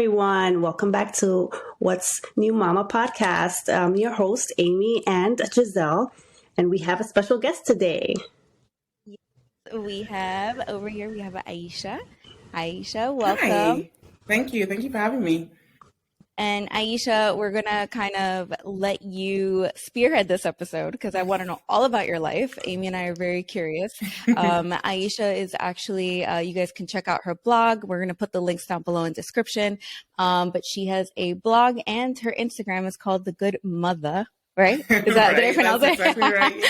Everyone, welcome back to What's New Mama podcast. I'm your host, Amy and Giselle, and we have a special guest today. We have over here, we have Aisha. Aisha, welcome. Hi. Thank you. Thank you for having me. And Aisha, we're going to kind of let you spearhead this episode because I want to know all about your life. Amy and I are very curious. Aisha is actually, you guys can check out her blog. We're going to put the links down below in description. But she has a blog and her Instagram is called TheGoodMutha. Right? Is that, did I pronounce it? Exactly right.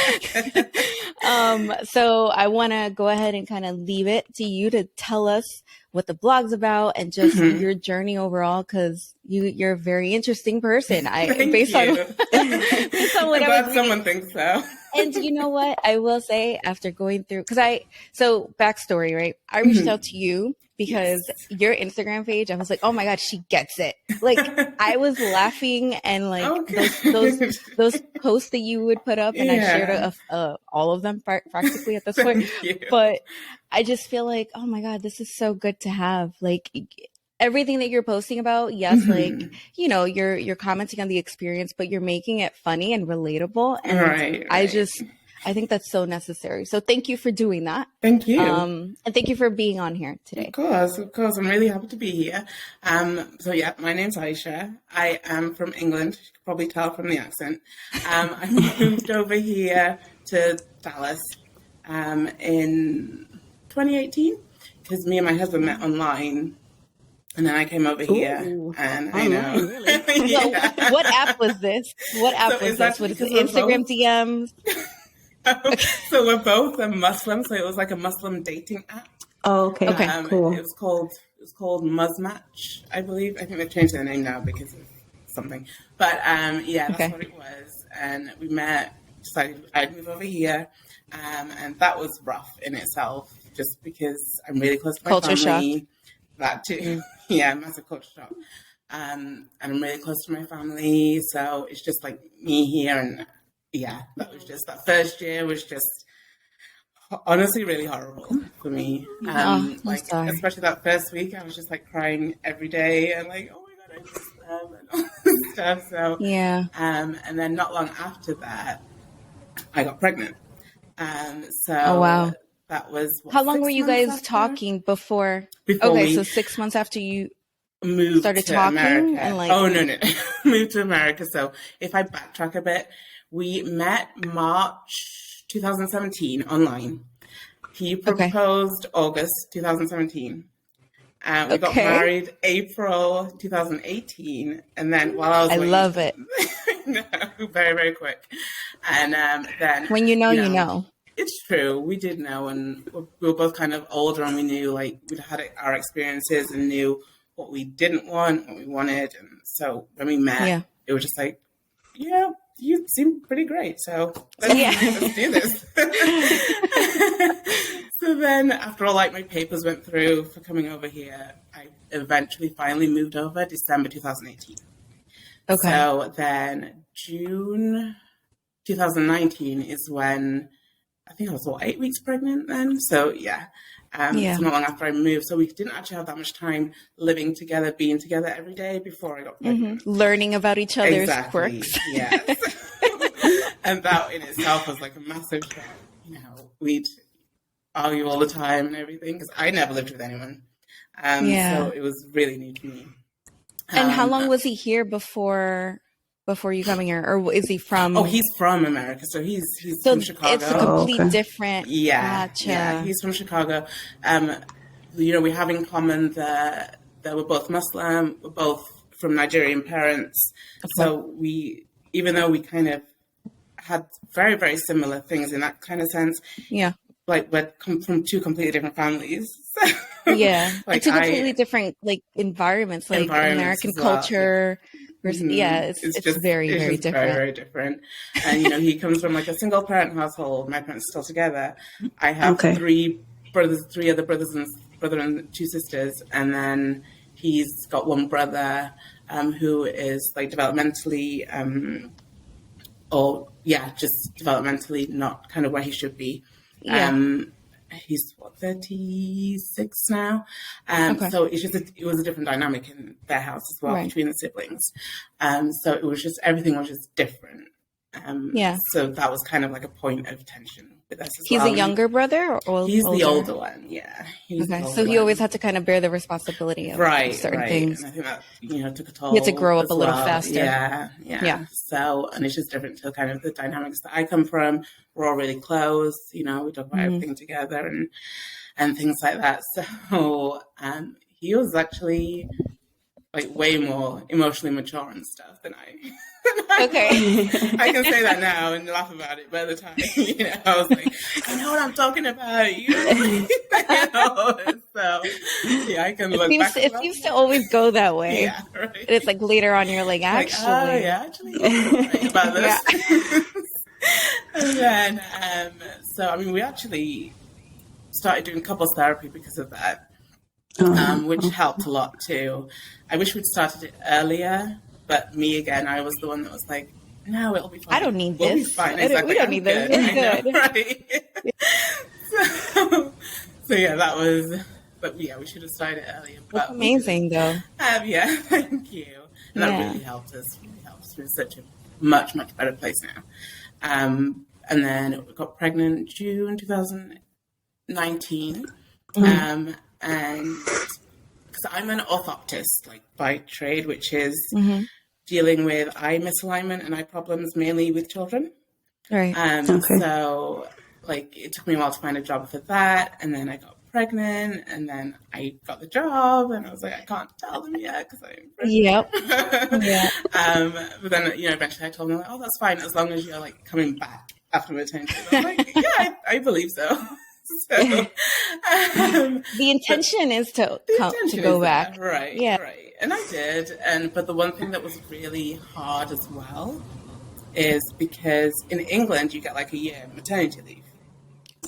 So I want to go ahead and kind of leave it to you to tell us what the blog's about and just your journey overall, because you're a very interesting person. Based on what I was someone thinks so. And you know what? I will say after going through, so backstory, right? I reached out to you because your Instagram page, I was like, oh my God, she gets it. Like I was laughing and like those posts that you would put up and I shared all of them practically at this point. But I just feel like, oh my God, this is so good to have. Like everything that you're posting about, yes, like, you know, you're commenting on the experience, but you're making it funny and relatable. And right. I think that's so necessary. So thank you for doing that. Thank you. And thank you for being on here today. Of course. I'm really happy to be here. So yeah, my name's Aisha. I am from England. You can probably tell from the accent. I moved over here to Dallas in 2018 because me and my husband met online. And then I came over here, and I know. Really? So what app was this? What app was this? Was it Instagram DMs? So we're both a Muslim, so it was like a Muslim dating app. Oh, okay. Cool. It was called Muzmatch, I believe. I think they've changed their name now because of something. But that's what it was. And we met. Decided I'd move over here, and that was rough in itself, just because I'm really close to my culture family. Shock. That too. Yeah, massive culture shock. And I'm really close to my family, so it's just like me here, and that first year was just honestly really horrible for me. Especially that first week, I was just like crying every day and like, oh my God, I miss them and all this stuff. So and then not long after that, I got pregnant. Oh wow. That was how long were you guys talking before? So 6 months after you started talking America. and like no moved to America. So if I backtrack a bit, we met March 2017 online. He proposed August 2017. We got married April 2018, and then while I was love it. No, very very quick. And then when you know. It's true. We did know, and we were both kind of older, and we knew, like, we'd had our experiences and knew what we didn't want, what we wanted. And so when we met, it was just like, yeah, you seem pretty great. So let's do this. So then after all, like, my papers went through for coming over here, I eventually finally moved over December 2018. So then June 2019 is when I think I was 8 weeks pregnant then. So so not long after I moved. So we didn't actually have that much time living together, being together every day before I got pregnant. Learning about each other's quirks. Yes. And that in itself was like a massive shock. You know, we'd argue all the time and everything because I never lived with anyone. So it was really new to me. And how long was he here before you coming here, or is he from? Oh, he's from America, so he's from Chicago. It's a complete different. Yeah, he's from Chicago. You know, we have in common that we're both Muslim, we're both from Nigerian parents. So even though we kind of had very very similar things in that kind of sense, like we're from two completely different families. Like two completely different like environments, like American culture. It's very different. Very, very different. And, you know, he comes from like a single parent household. My parents are still together. I have three other brothers and two sisters. And then he's got one brother who is like developmentally, just developmentally not kind of where he should be. he's 36 now. Okay. So it was a different dynamic in their house as well, Right. between the siblings. So it was just, everything was just different. Yeah. So that was kind of like a point of tension with us as He's well. a younger brother or He's older? the older one, yeah. He's the Okay, older so he one. always had to kind of bear the responsibility of certain things. And I think that, you know, took a toll. You had to grow up as a little well. faster. Yeah. So, and it's just different to kind of the dynamics that I come from. We're all really close, you know, we talk about everything together and things like that. So, he was actually like way more emotionally mature and stuff than I. Okay. I can say that now and laugh about it, but at the time, you know, I was like, I know what I'm talking about. You know? So, yeah, I can look back. It seems to always go that way. Yeah, right. And it's like later on, you're like, actually. Like, actually, right about this. Yeah. And then, so, I mean, we actually started doing couples therapy because of that. Which helped a lot too. I wish we'd started it earlier, but me again, I was the one that was like, no, it'll be fine. I don't need We'll this. Be fine. We don't need this. It's good. Right? So yeah, that was, but yeah, we should have started it earlier. But That's amazing though. Yeah, thank you. And that really helped us. Really helped us. We're in such a much better place now. And then we got pregnant June 2019. And because I'm an orthoptist, like by trade, which is dealing with eye misalignment and eye problems, mainly with children. Right. So, like, it took me a while to find a job for that, and then I got pregnant, and then I got the job, and I was like, I can't tell them yet because I'm pregnant. Yep. Yeah. But then, you know, eventually I told them, like, oh, that's fine as long as you're like coming back after maternity. And I'm like, yeah, I believe so. So, the intention is to go back. Right. Yeah. Right. And I did. But the one thing that was really hard as well is because in England you get like a year maternity leave.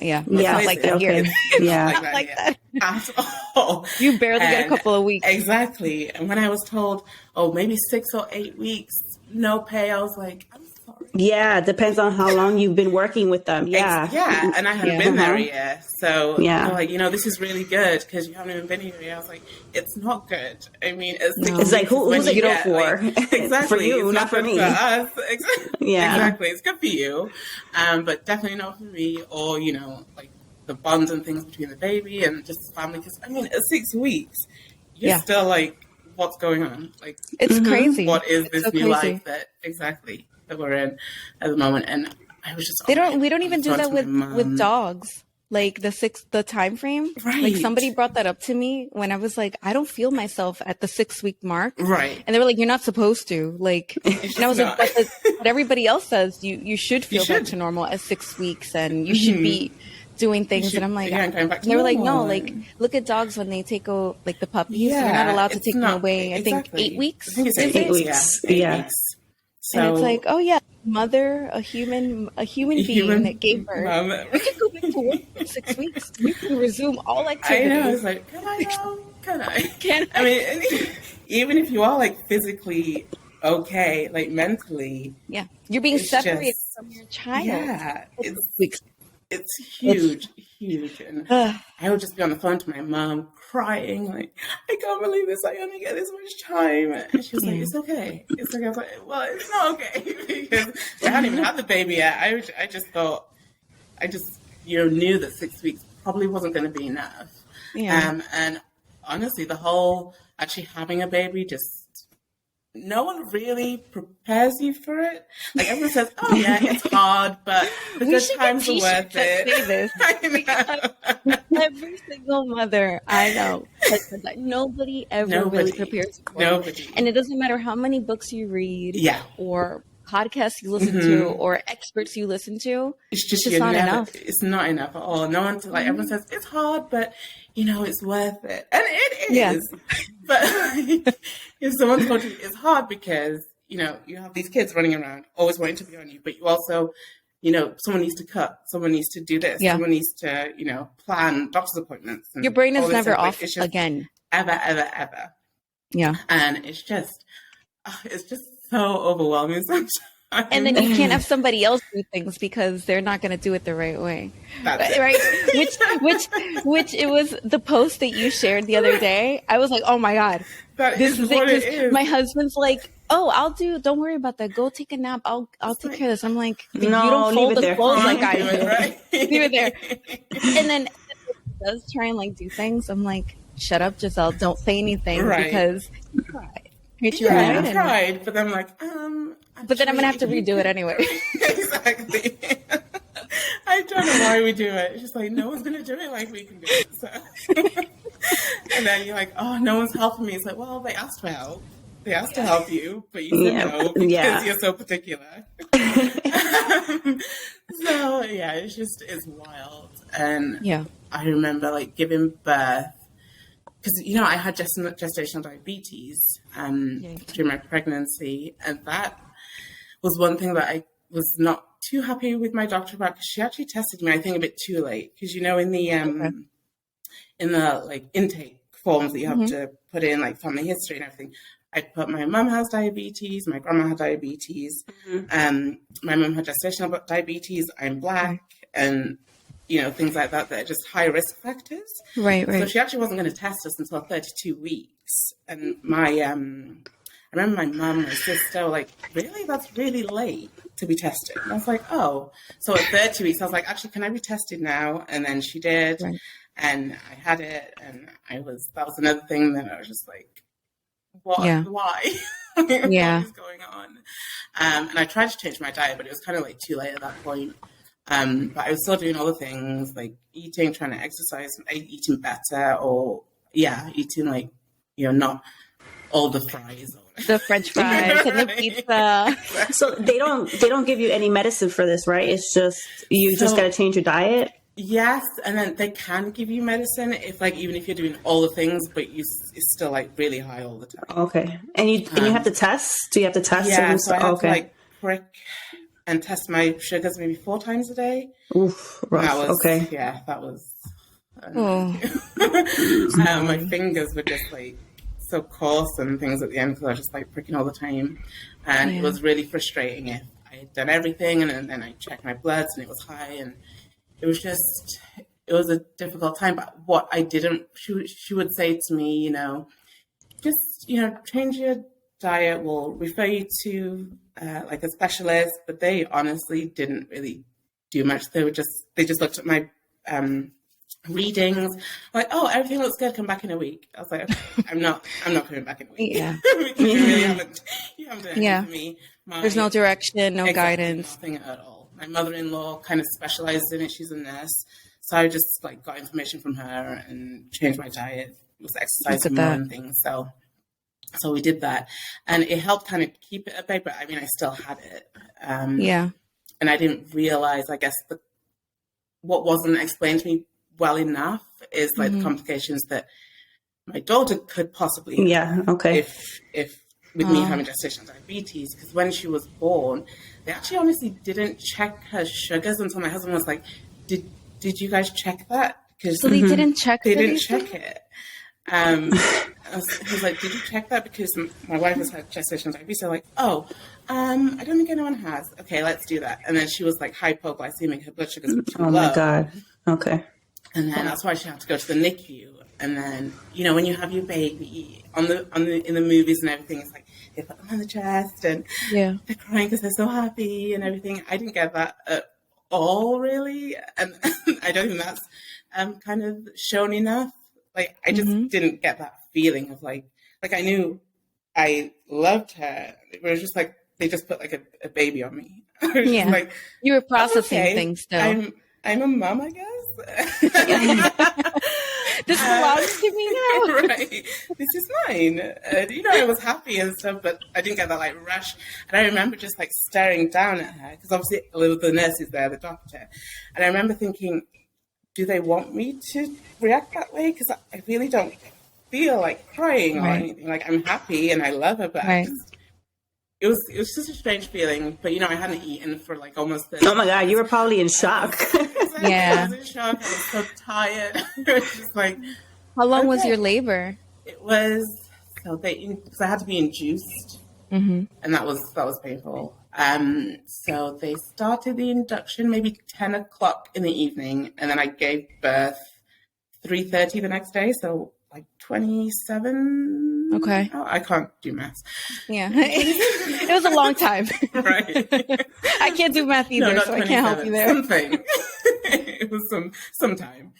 Yeah. Yeah. Like that here. Yeah. Not like that at all. You barely get a couple of weeks. Exactly. And when I was told, oh, maybe 6 or 8 weeks, no pay, I was like, I'm sorry. Yeah, depends on how long you've been working with them. Yeah. Yeah, and I hadn't been there a year. So, yeah. Like, you know, this is really good because you haven't even been here yet. I was like, it's not good. I mean, it's like, who's it good for? Like, exactly. For you, it's not for me. For us. Exactly. Yeah. Exactly. It's good for you, but definitely not for me or, you know, like the bonds and things between the baby and just the family. Because, I mean, at 6 weeks, you're still like, what's going on? Like, it's crazy. What is this new life that we're in at the moment? And I was just we don't even do that with dogs. Like the time frame. Right. Like somebody brought that up to me when I was like, I don't feel myself at the 6-week mark. Right. And they were like, you're not supposed to. Like, and I was like, but everybody else says you should feel back to normal at 6 weeks and you should be doing things. And I'm like, they were like, no, like look at dogs when they take like the puppies. Yeah, you're not allowed to take them away. I think 8 weeks. I think it's 8 weeks. Yeah. 8 weeks. So, and it's like, oh yeah, mother, a human being that gave birth. We can go back to work in 6 weeks. We can resume all activities. I know. I was like, can I now? Can I? I mean, even if you are like physically okay, like mentally, yeah, you're being separated from your child. Yeah, it's huge. And I would just be on the phone to my mom crying, like, I can't believe this. I only get this much time. And she was like, it's okay. It's okay. I was like, well, it's not okay because I hadn't even had the baby yet. I just thought, knew that 6 weeks probably wasn't going to be enough. Yeah. And honestly, the whole actually having a baby no one really prepares you for it. Like everyone says, oh yeah, it's hard, but the good times are worth it. Say this. Every single mother I know has said that. Nobody ever really prepares you for it. And it doesn't matter how many books you read or podcasts you listen to or experts you listen to. It's just not enough. It's not enough at all. No one, like everyone says, it's hard, but you know, it's worth it. And it is. Yeah. But if someone told you it's hard because, you know, you have these kids running around, always wanting to be on you, but you also, you know, someone needs to cook, someone needs to do this, someone needs to, you know, plan doctor's appointments. Your brain is never off again. Ever, ever, ever. Yeah. And it's just so overwhelming sometimes. And then you can't have somebody else do things because they're not going to do it the right way. That's it. Right? Which it was the post that you shared the other day. I was like, oh my God, this is what it is. My husband's like, oh, don't worry about that. Go take a nap. I'll take care of this. I'm like, no, you don't fold the clothes like I do. Right? Leave it there. And then he does try and like do things. I'm like, shut up, Giselle. Don't say anything because you tried. I tried, but I'm like, but then I'm gonna have to redo it anyway. Exactly. I don't know why we do it. It's just like no one's gonna do it like we can do it. So. And then you're like, oh, no one's helping me. It's like, well, they asked for help. They asked to help you, but you said no because you're so particular. So yeah, it's wild. And I remember like giving birth. Because, I had gestational diabetes during my pregnancy, and that was one thing that I was not too happy with my doctor about, because she actually tested me, I think, a bit too late. Because, in the like intake forms that you have to put in, like family history and everything, I put my mum has diabetes, my grandma had diabetes, my mum had gestational diabetes, I'm Black, and things like that are just high risk factors. Right. So she actually wasn't going to test us until 32 weeks. And I remember my mum, my sister were like, really? That's really late to be tested. And I was like, oh. So at 30 weeks, I was like, actually, can I be tested now? And then she did. Right. And I had it. And that was another thing that I was just like, what? Yeah. Why? What is going on? And I tried to change my diet, but it was kind of like too late at that point. But I was still doing all the things like eating, trying to exercise, eating better, or eating like not all the fries, or the French fries and the pizza. So they don't give you any medicine for this, right? It's just just got to change your diet. Yes, and then they can give you medicine even if you're doing all the things, but it's still like really high all the time. Okay, and you have to test. Do you have to test? Yeah, so I have to like prick and test my sugars maybe 4 times a day. Oof, rough. That was, okay. Yeah, that was. My fingers were just like so coarse and things at the end because I was just like pricking all the time, and it was really frustrating. If I had done everything and then I checked my bloods and it was high, and it was a difficult time. But what I didn't, she would say to me, just change your diet. We'll refer you to like a specialist, but they honestly didn't really do much. They just looked at my readings, like, oh, everything looks good. Come back in a week. I was like, okay, I'm not coming back in a week. Yeah, because you really haven't done anything for me. There's no direction, no guidance, nothing at all. My mother-in-law kind of specialized in it. She's a nurse, so I just like got information from her and changed my diet. It was exercising more and things. So we did that, and it helped kind of keep it at bay. But I mean, I still had it. And I didn't realize, I guess, what wasn't explained to me well enough is like the complications that my daughter could possibly have. Yeah. Okay. If with me having gestational diabetes, because when she was born, they actually honestly didn't check her sugars until my husband was like, "Did you guys check that?" Because so they didn't check. They didn't check it. He was like, "Did you check that?" Because my wife has had gestational diabetes. So like, "Oh, I don't think anyone has." Okay, let's do that. And then she was like hypoglycemic. Her blood sugars were too low. Oh my God. Okay. And then that's why she had to go to the NICU. And then when you have your baby in the movies and everything, it's like they put them on the chest and they're crying because they're so happy and everything. I didn't get that at all, really, and I don't think that's kind of shown enough. Like I just didn't get that feeling of like I knew I loved her. It was just like they just put like a baby on me. Yeah, like, you were processing things still. I'm a mom, I guess. This belongs to me now. Right. This is mine. I was happy and stuff, but I didn't get that like rush. And I remember just like staring down at her because obviously the nurse is there, the doctor. And I remember thinking, do they want me to react that way? Because I really don't feel like crying or anything. Like I'm happy and I love her, but it was just a strange feeling. But I hadn't eaten for like almost. Oh my God, you were probably in shock. I was in shock. I was so tired. It was just like. How long was your labor? It was because I had to be induced. Mm-hmm. and that was painful. So they started the induction maybe 10 o'clock in the evening, and then I gave birth 3:30 the next day, so like 27. Okay. Oh, I can't do maths. Yeah. It was a long time. Right. I can't do math either, not so I can't help you there. Something. It was some time.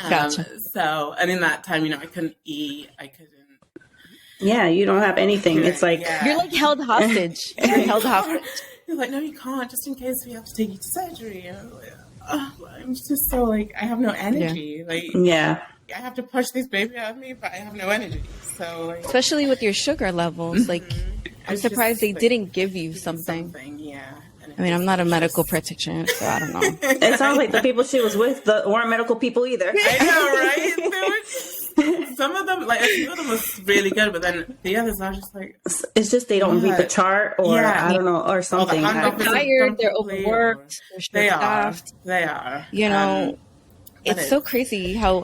Gotcha. So, and in that time, I couldn't eat. I couldn't. Yeah, you don't have anything. It's like You're like held hostage. You're held hostage. You're like, no, you can't, just in case we have to take you to surgery. And I'm like, oh, I'm just so like, I have no energy. Like, yeah. I have to push this baby out of me, but I have no energy. So, like, Especially with your sugar levels, like I'm it's surprised just, they like, didn't give you something. Yeah. And I mean, I'm not a medical practitioner, so I don't know. It sounds like the people she was with weren't medical people either. I know, right? Some of them, like a few of them was really good, but then the others are just like, it's just they don't read the chart, or I don't know, or something. the They're tired, they're overworked, they're staffed. They are. It's so crazy how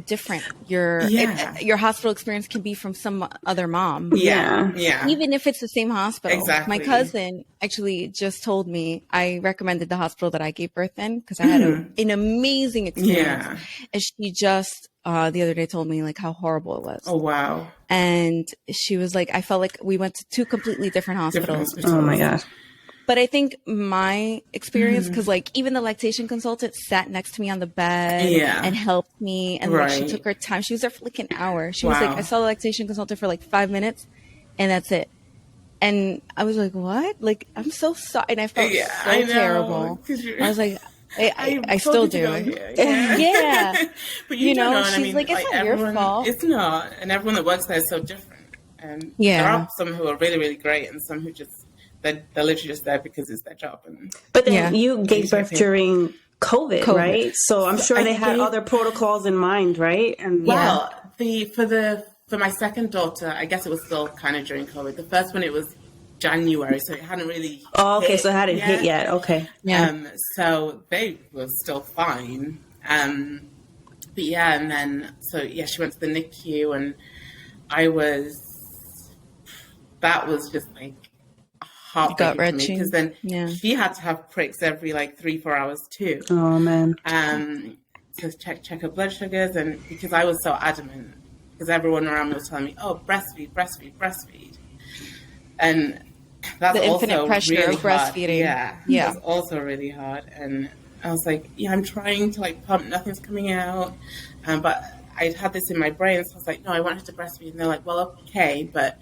different your hospital experience can be from some other mom. Yeah. Even if it's the same hospital. Exactly. My cousin actually just told me, I recommended the hospital that I gave birth in because I had an amazing experience. Yeah. And she just the other day told me like how horrible it was. Oh, wow. And she was like, I felt like we went to two completely different hospitals. Oh my gosh. But I think my experience, because like even the lactation consultant sat next to me on the bed and helped me. And like, she took her time. She was there for like an hour. She was like, I saw the lactation consultant for like 5 minutes and that's it. And I was like, what? Like, I'm so sorry. And I felt so terrible. I was like, I still do. Yeah. But she's I mean, like, it's not your fault. It's not. And everyone that works there is so different. And there are some who are really, really great and some who just, they're literally just there because it's their job. But then you gave birth during COVID, right? So I'm sure they had other protocols in mind, right? And for my second daughter, I guess it was still kind of during COVID. The first one, it was January, so it hadn't really. Oh, okay, so it hadn't hit yet. Okay, so they were still fine. But and then she went to the NICU, and that was just like heartbreaking for me because then she had to have pricks every like 3-4 hours too. Oh man. To check her blood sugars, and because I was so adamant, because everyone around me was telling me, "Oh, breastfeed," and that's the also infinite pressure really of breastfeeding. Yeah, it's also really hard. And I was like, I'm trying to like pump, nothing's coming out, but I'd had this in my brain, so I was like, no, I want her to breastfeed, and they're like, well, okay, but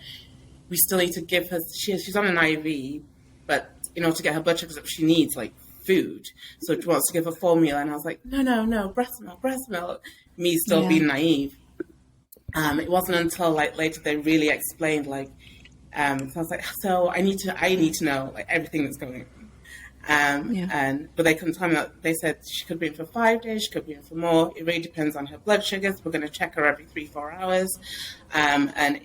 we still need to give her, she's on an IV, but in order to get her blood sugars up, she needs like food. So she wants to give her formula. And I was like, no, breast milk. Me still being naive. It wasn't until like later they really explained like, so I was like, so I need to know like everything that's going on. But they couldn't tell me that. They said she could be in for 5 days, she could be in for more. It really depends on her blood sugars. We're going to check her every 3-4 hours. And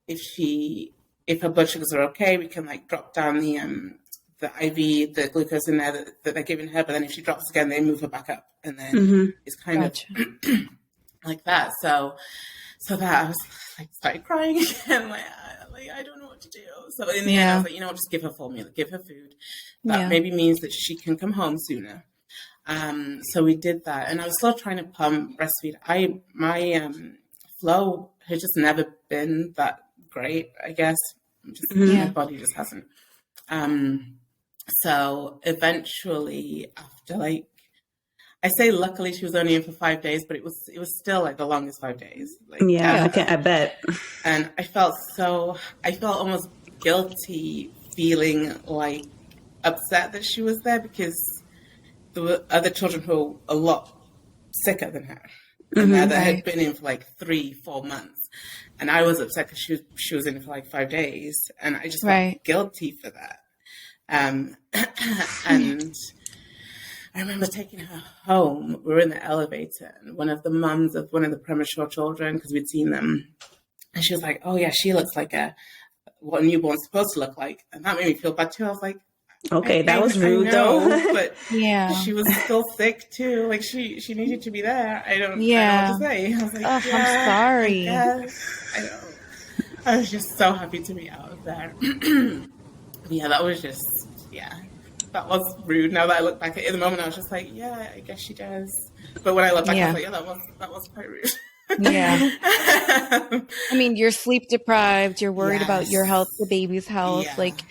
if her blood sugars are okay, we can like drop down the IV, the glucose in there that they're giving her. But then if she drops again, they move her back up, and then it's kind of like that. So that I was like started crying again. Like I don't know what to do. So in the end, I was like, just give her formula, give her food. That maybe means that she can come home sooner. So we did that, and I was still trying to pump breastfeed. My flow has just never been that great, I guess. My body just hasn't. So eventually, after like, I say luckily she was only in for 5 days, but it was still like the longest 5 days. Like, I bet. And I felt almost guilty, feeling like upset that she was there because there were other children who were a lot sicker than her. And that had been in for like 3-4 months. And I was upset because she was in for like 5 days. And I just felt guilty for that. And I remember taking her home. We were in the elevator. And one of the mums of one of the premature children, because we'd seen them. And she was like, oh yeah, she looks like what a newborn's supposed to look like. And that made me feel bad too. I was like, okay, that was rude though. But she was still sick too. Like she needed to be there. I don't know what to say. I was like, I'm sorry. I know. I was just so happy to be out of there. Yeah, that was just, that was rude. Now that I look back at it, in the moment I was just like, yeah, I guess she does. But when I look back, I was like, yeah, that was quite rude. Yeah. I mean, you're sleep deprived. You're worried about your health, the baby's health. Yeah. Like,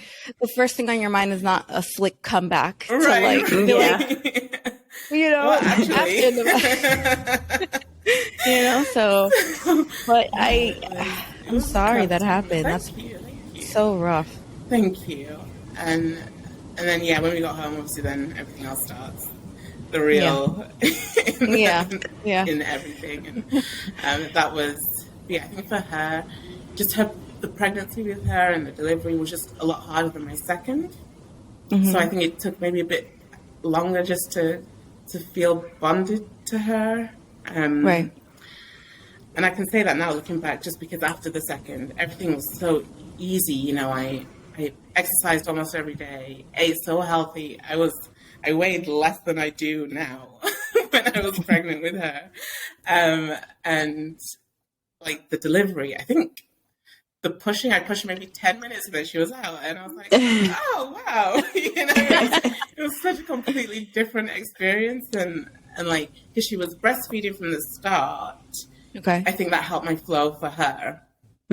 the first thing on your mind is not a slick comeback to Right. you know, well, actually. after the, you know, so, but I'm sorry that happened. That's so rough. Thank you. And then, when we got home, obviously then everything else starts. The real in everything. And that was, I think for her, just the pregnancy with her and the delivery was just a lot harder than my second. Mm-hmm. So I think it took maybe a bit longer just to feel bonded to her. Right. And I can say that now looking back, just because after the second, everything was so easy. You know, I exercised almost every day, ate so healthy. I weighed less than I do now when I was pregnant with her. And like the delivery, I think I pushed maybe 10 minutes and then she was out. And I was like, oh, wow. You know, it was such a completely different experience. And like, because she was breastfeeding from the start, okay, I think that helped my flow for her.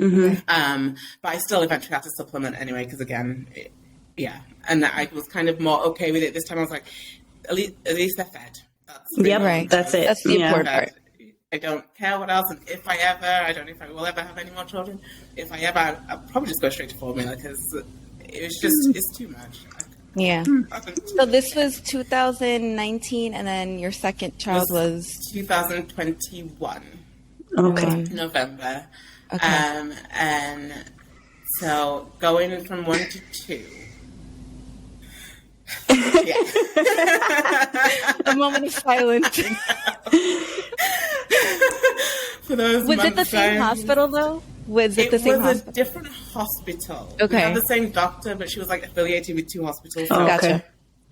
Mm-hmm. But I still eventually had to supplement anyway, because again, and I was kind of more okay with it this time. I was like, at least they're fed. That's it. That's the important part. I don't care what else, and if I will ever have any more children. If I ever, I'll probably just go straight to formula, because it's too much. Yeah. So this was 2019, and then your second child was 2021. Okay. November. Okay. And so going from 1 to 2. A moment of silence. For those was it the same hospital though? Was it the same hospital? It was a different hospital. Okay. We had the same doctor, but she was like affiliated with 2 hospitals. Oh, gotcha.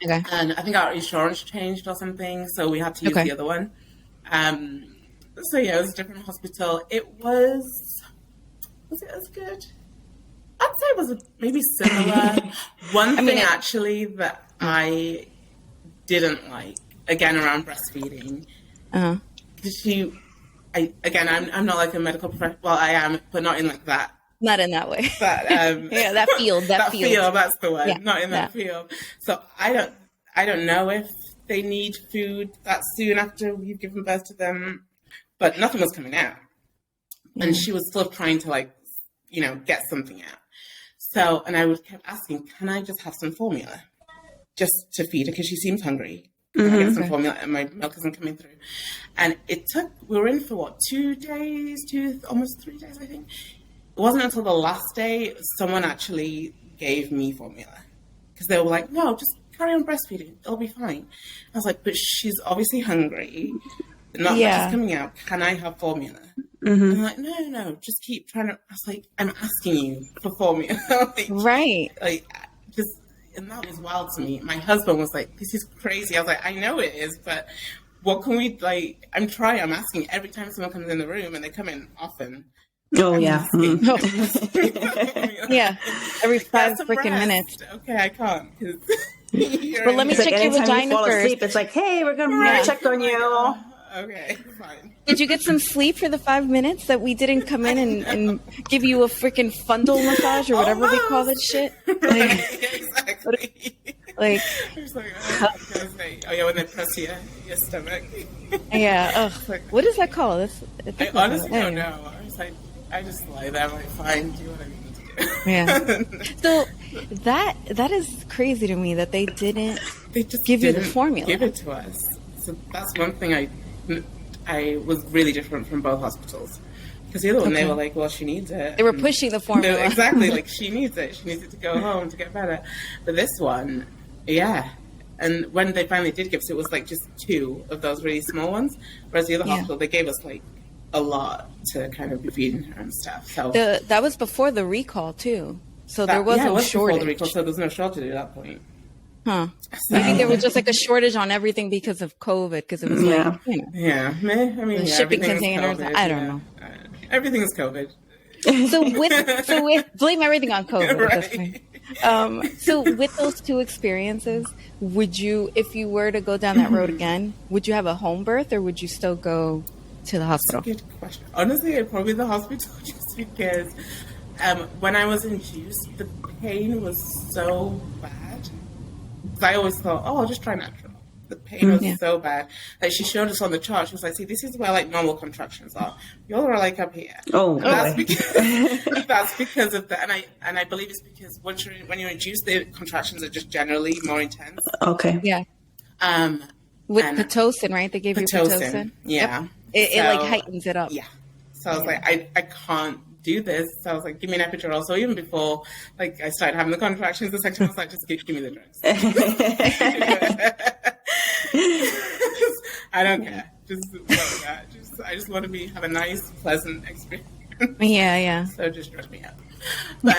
Okay. And I think our insurance changed or something, so we had to use the other one. So it was a different hospital. Was it as good? I'd say it was maybe similar. One thing actually that I didn't like, again, around breastfeeding, because I'm not like a medical professional. Well, I am, but not in like that. Not in that way. But, that field. That field. That's the word. Yeah, not in that field. So I don't know if they need food that soon after you've given birth to them, but nothing was coming out. And she was still trying to get something out. So, and I would kept asking, can I just have some formula just to feed her? Because she seems hungry. I get some formula and my milk isn't coming through. And we were in for 2 days, almost 3 days, I think. It wasn't until the last day someone actually gave me formula. Because they were like, no, just carry on breastfeeding. It'll be fine. I was like, but she's obviously hungry. Not much is coming out. Can I have formula? And I'm like, no, just keep trying to. I was like, I'm asking you for formula. Right. And that was wild to me. My husband was like, this is crazy. I was like, I know it is, but what can we, I'm asking every time someone comes in the room, and they come in often. Oh, yeah. Yeah. Every 5 freaking minutes. Okay, I can't. But let me check your vagina first. Asleep, it's like, hey, we're going to check on you. Okay, fine. Did you get some sleep for the 5 minutes that we didn't come in and give you a freaking fundal massage or whatever they call that shit? Exactly. Like, when they press your stomach. Yeah. What is that called? I honestly don't know. I just lie there. I'm like, fine, do what I need to do. Yeah. So that is crazy to me that they just give you the formula. Give it to us. So that's one thing I was really different from both hospitals. Because the other one, they were like, well, she needs it. They were pushing the formula. Exactly, like, she needs it. She needs it to go home to get better. But this one, And when they finally did give us, it was like just 2 of those really small ones. Whereas the other hospital, they gave us like a lot to kind of be feeding her and stuff. So that was before the recall, too. So there was no shortage. Before the recall, so there was no shortage at that point. Huh. Maybe there was just like a shortage on everything because of COVID, because it was shipping containers. COVID, I don't know. Everything is COVID. So with blame everything on COVID Right. at this point. So with those two experiences, would you, if you were to go down that road again, would you have a home birth or would you still go to the hospital? Good question. Honestly, it'd probably be the hospital just because when I was induced, the pain was so bad. Because I always thought, oh, I'll just try natural. The pain was so bad. Like, she showed us on the chart. She was like, see, this is where, like, normal contractions are. Y'all are, like, up here. Oh, and that's because of that. And I believe it's because when you're induced, the contractions are just generally more intense. Okay. Yeah. With Pitocin, right? They gave you Pitocin. Yeah. Yep. It like heightens it up. Yeah. So I was like, I can't do this. So I was like, give me an epidural. So even before, like, I started having the contractions, the second time I was like, just give me the drugs. I don't care. I just want to have a nice, pleasant experience. Yeah. So just dress me up. But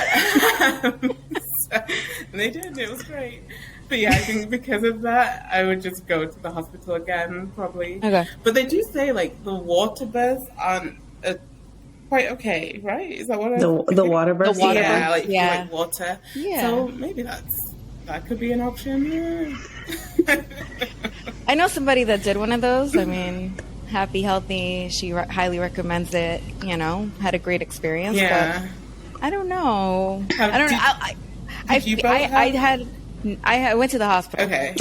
and they did. It was great. But yeah, I think because of that, I would just go to the hospital again, probably. Okay. But they do say, like, the water births aren't quite okay, right? Is that what the water births? Yeah, like, like water. Yeah. So maybe that could be an option. I know somebody that did one of those. I mean, happy, healthy. She highly recommends it. You know, had a great experience. Yeah. But I don't know. I went to the hospital. Okay.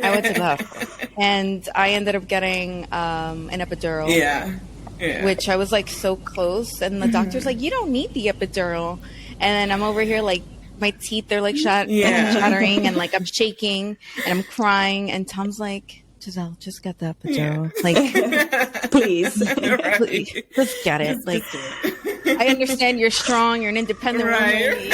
I went to the hospital, and I ended up getting an epidural. Yeah. Which I was like so close, and the doctor's like, "You don't need the epidural," and then I'm over here like my teeth are like shattering, and like I'm shaking and I'm crying, and Tom's like, "Giselle, just get the epidural, like, please, Right. please, just get it." Like, I understand you're strong, you're an independent woman. Right.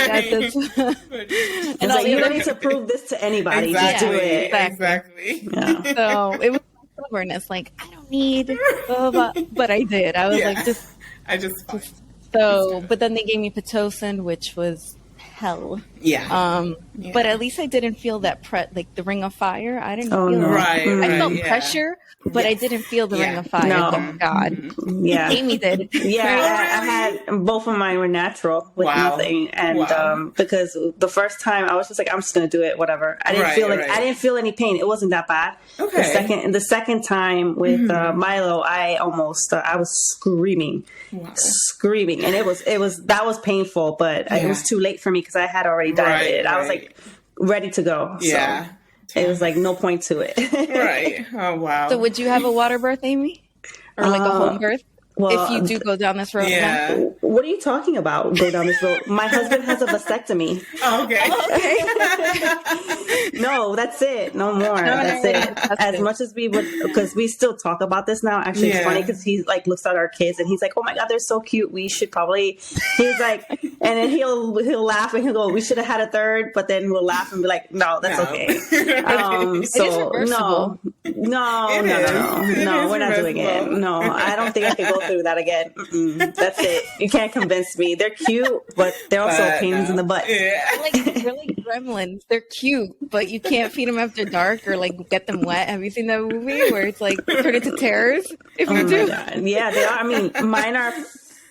And like, you don't need to prove this to anybody. Exactly. Just do it. Exactly. Yeah. So it was stubbornness. Like, I don't need, blah, blah, blah. But I did. I was like, so. But then they gave me Pitocin, which was hell. Yeah. But at least I didn't feel that like the ring of fire. I didn't feel no. Right. I felt pressure, but I didn't feel the ring of fire. No. Thank God. Yeah. Amy did. Yeah, I had both of mine were natural with nothing, and because the first time I was just like, I'm just gonna do it, whatever. I didn't feel I didn't feel any pain. It wasn't that bad. Okay. The second time with Milo, I almost I was screaming, and it was painful, but it was too late for me because I had already done it. I was like ready to go. Yeah. So it was like no point to it. Right. Oh wow. So would you have a water birth, Amy, or like a home birth? Well, if you do go down this road again? What are you talking about? Go down this road. My husband has a vasectomy. Oh, okay. No, that's it. No more. That's it. As much as we would, because we still talk about this now. Actually, it's funny because he like looks at our kids and he's like, "Oh my God, they're so cute. We should probably." He's like, and then he'll laugh and he'll go, "We should have had a third," but then we'll laugh and be like, "No, that's okay." So no, we're not doing it. No, I don't think I could go through that again. That's it. You can't convince me. They're cute, but they're also pains in the butt. Yeah. They're like gremlins. They're cute, but you can't feed them after dark or like get them wet. Have you seen that movie where it's like turn into terrors if you do? God. Yeah, they are. I mean, mine are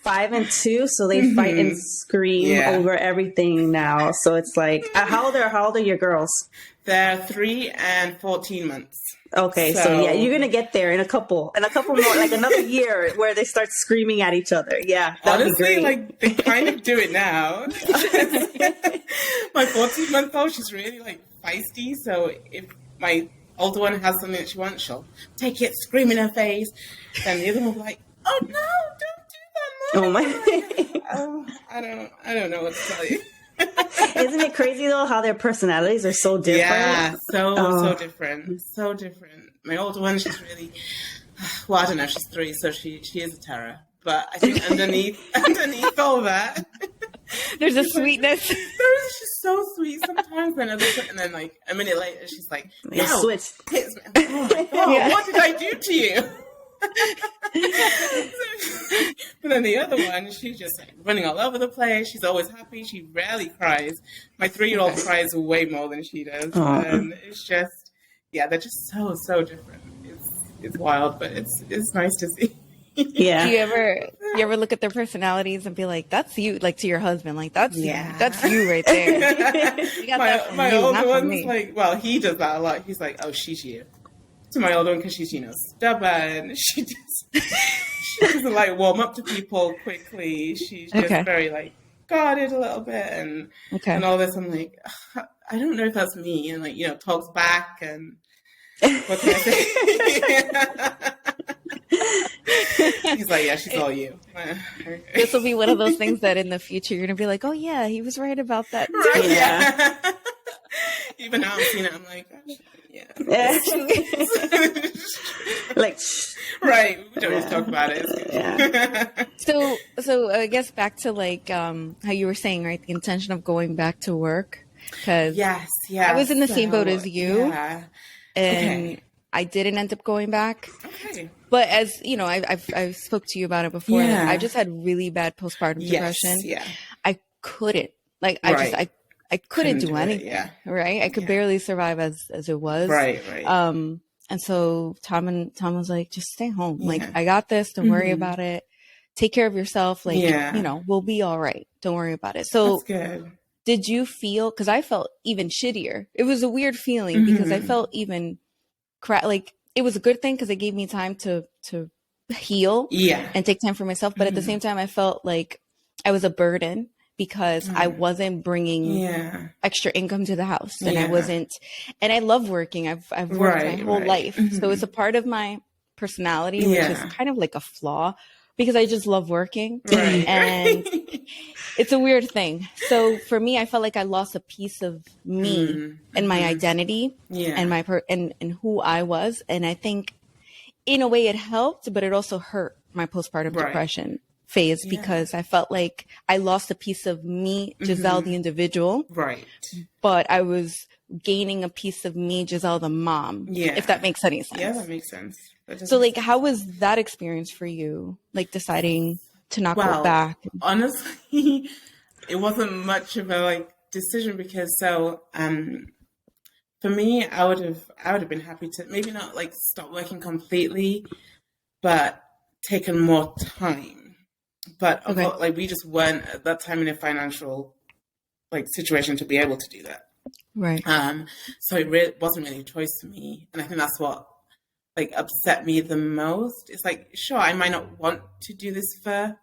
5 and 2, so they fight and scream over everything now. So it's like, how old are your girls? They're 3 and 14 months. Okay, so yeah, you're gonna get there in a couple more, like another year, where they start screaming at each other. Yeah, honestly, like they kind of do it now. My 14-month-old, she's really like feisty. So if my older one has something that she wants, she'll take it, scream in her face. Then the other one will be like, "Oh no, don't do that, Mom." Oh my! I don't know what to tell you. Isn't it crazy though how their personalities are so different? Yeah, so different, so different. My older one, she's really well. I don't know. She's 3, so she is a terror. But I think underneath all that, there's a sweetness. She's so sweet sometimes, and then like a minute later, she's like, "No, switch." Oh my God, what did I do to you? But then the other one, she's just like running all over the place. She's always happy. She rarely cries. My 3-year-old cries way more than she does. And it's just, they're just so different. It's wild, but it's nice to see. Yeah. Do you ever look at their personalities and be like, that's you, like to your husband, like that's you right there. You got that from my you, older not from one's me. like, well, he does that a lot. He's like, oh, she's you. To my older one, because she's, stubborn. She doesn't like warm up to people quickly. She's just very like guarded a little bit and all this. I'm like, I don't know if that's me. And like, talks back and what can I say? He's like, yeah, she's all you. This will be one of those things that in the future you're gonna be like, oh yeah, he was right about that. Right? Yeah. Even now I'm seeing it, I'm like, yeah. Like, right. We don't need to talk about it. Yeah. So I guess back to like how you were saying, right? The intention of going back to work, because yes, I was in the same boat as you, and I didn't end up going back. Okay. But as you know, I've spoke to you about it before. Yeah. Like, I just had really bad postpartum depression. Yeah. I couldn't. Like I couldn't do anything. Right. I could barely survive as it was. Right. And so Tom was like, just stay home. Like, I got this. Don't worry about it. Take care of yourself. Like, we'll be all right. Don't worry about it. So that's good. Did you feel, cause I felt even shittier. It was a weird feeling because I felt even like it was a good thing because it gave me time to heal and take time for myself. But at the same time, I felt like I was a burden because I wasn't bringing extra income to the house, and I wasn't, and I love working. I've worked my whole life. So it's a part of my personality, which is kind of like a flaw because I just love working and it's a weird thing. So for me, I felt like I lost a piece of me and my identity and my and who I was. And I think in a way it helped, but it also hurt my postpartum depression phase because I felt like I lost a piece of me, Giselle, the individual. Right. But I was gaining a piece of me, Giselle, the mom. Yeah. If that makes any sense. Yeah, that makes sense. So like, how was that experience for you? Like deciding to not go back? Honestly, it wasn't much of a decision because for me, I would have been happy to maybe not stop working completely, but taken more time. But we just weren't at that time in a financial situation to be able to do that. Right. So it wasn't really a choice for me, and I think that's what upset me the most. It's sure, I might not want to do this for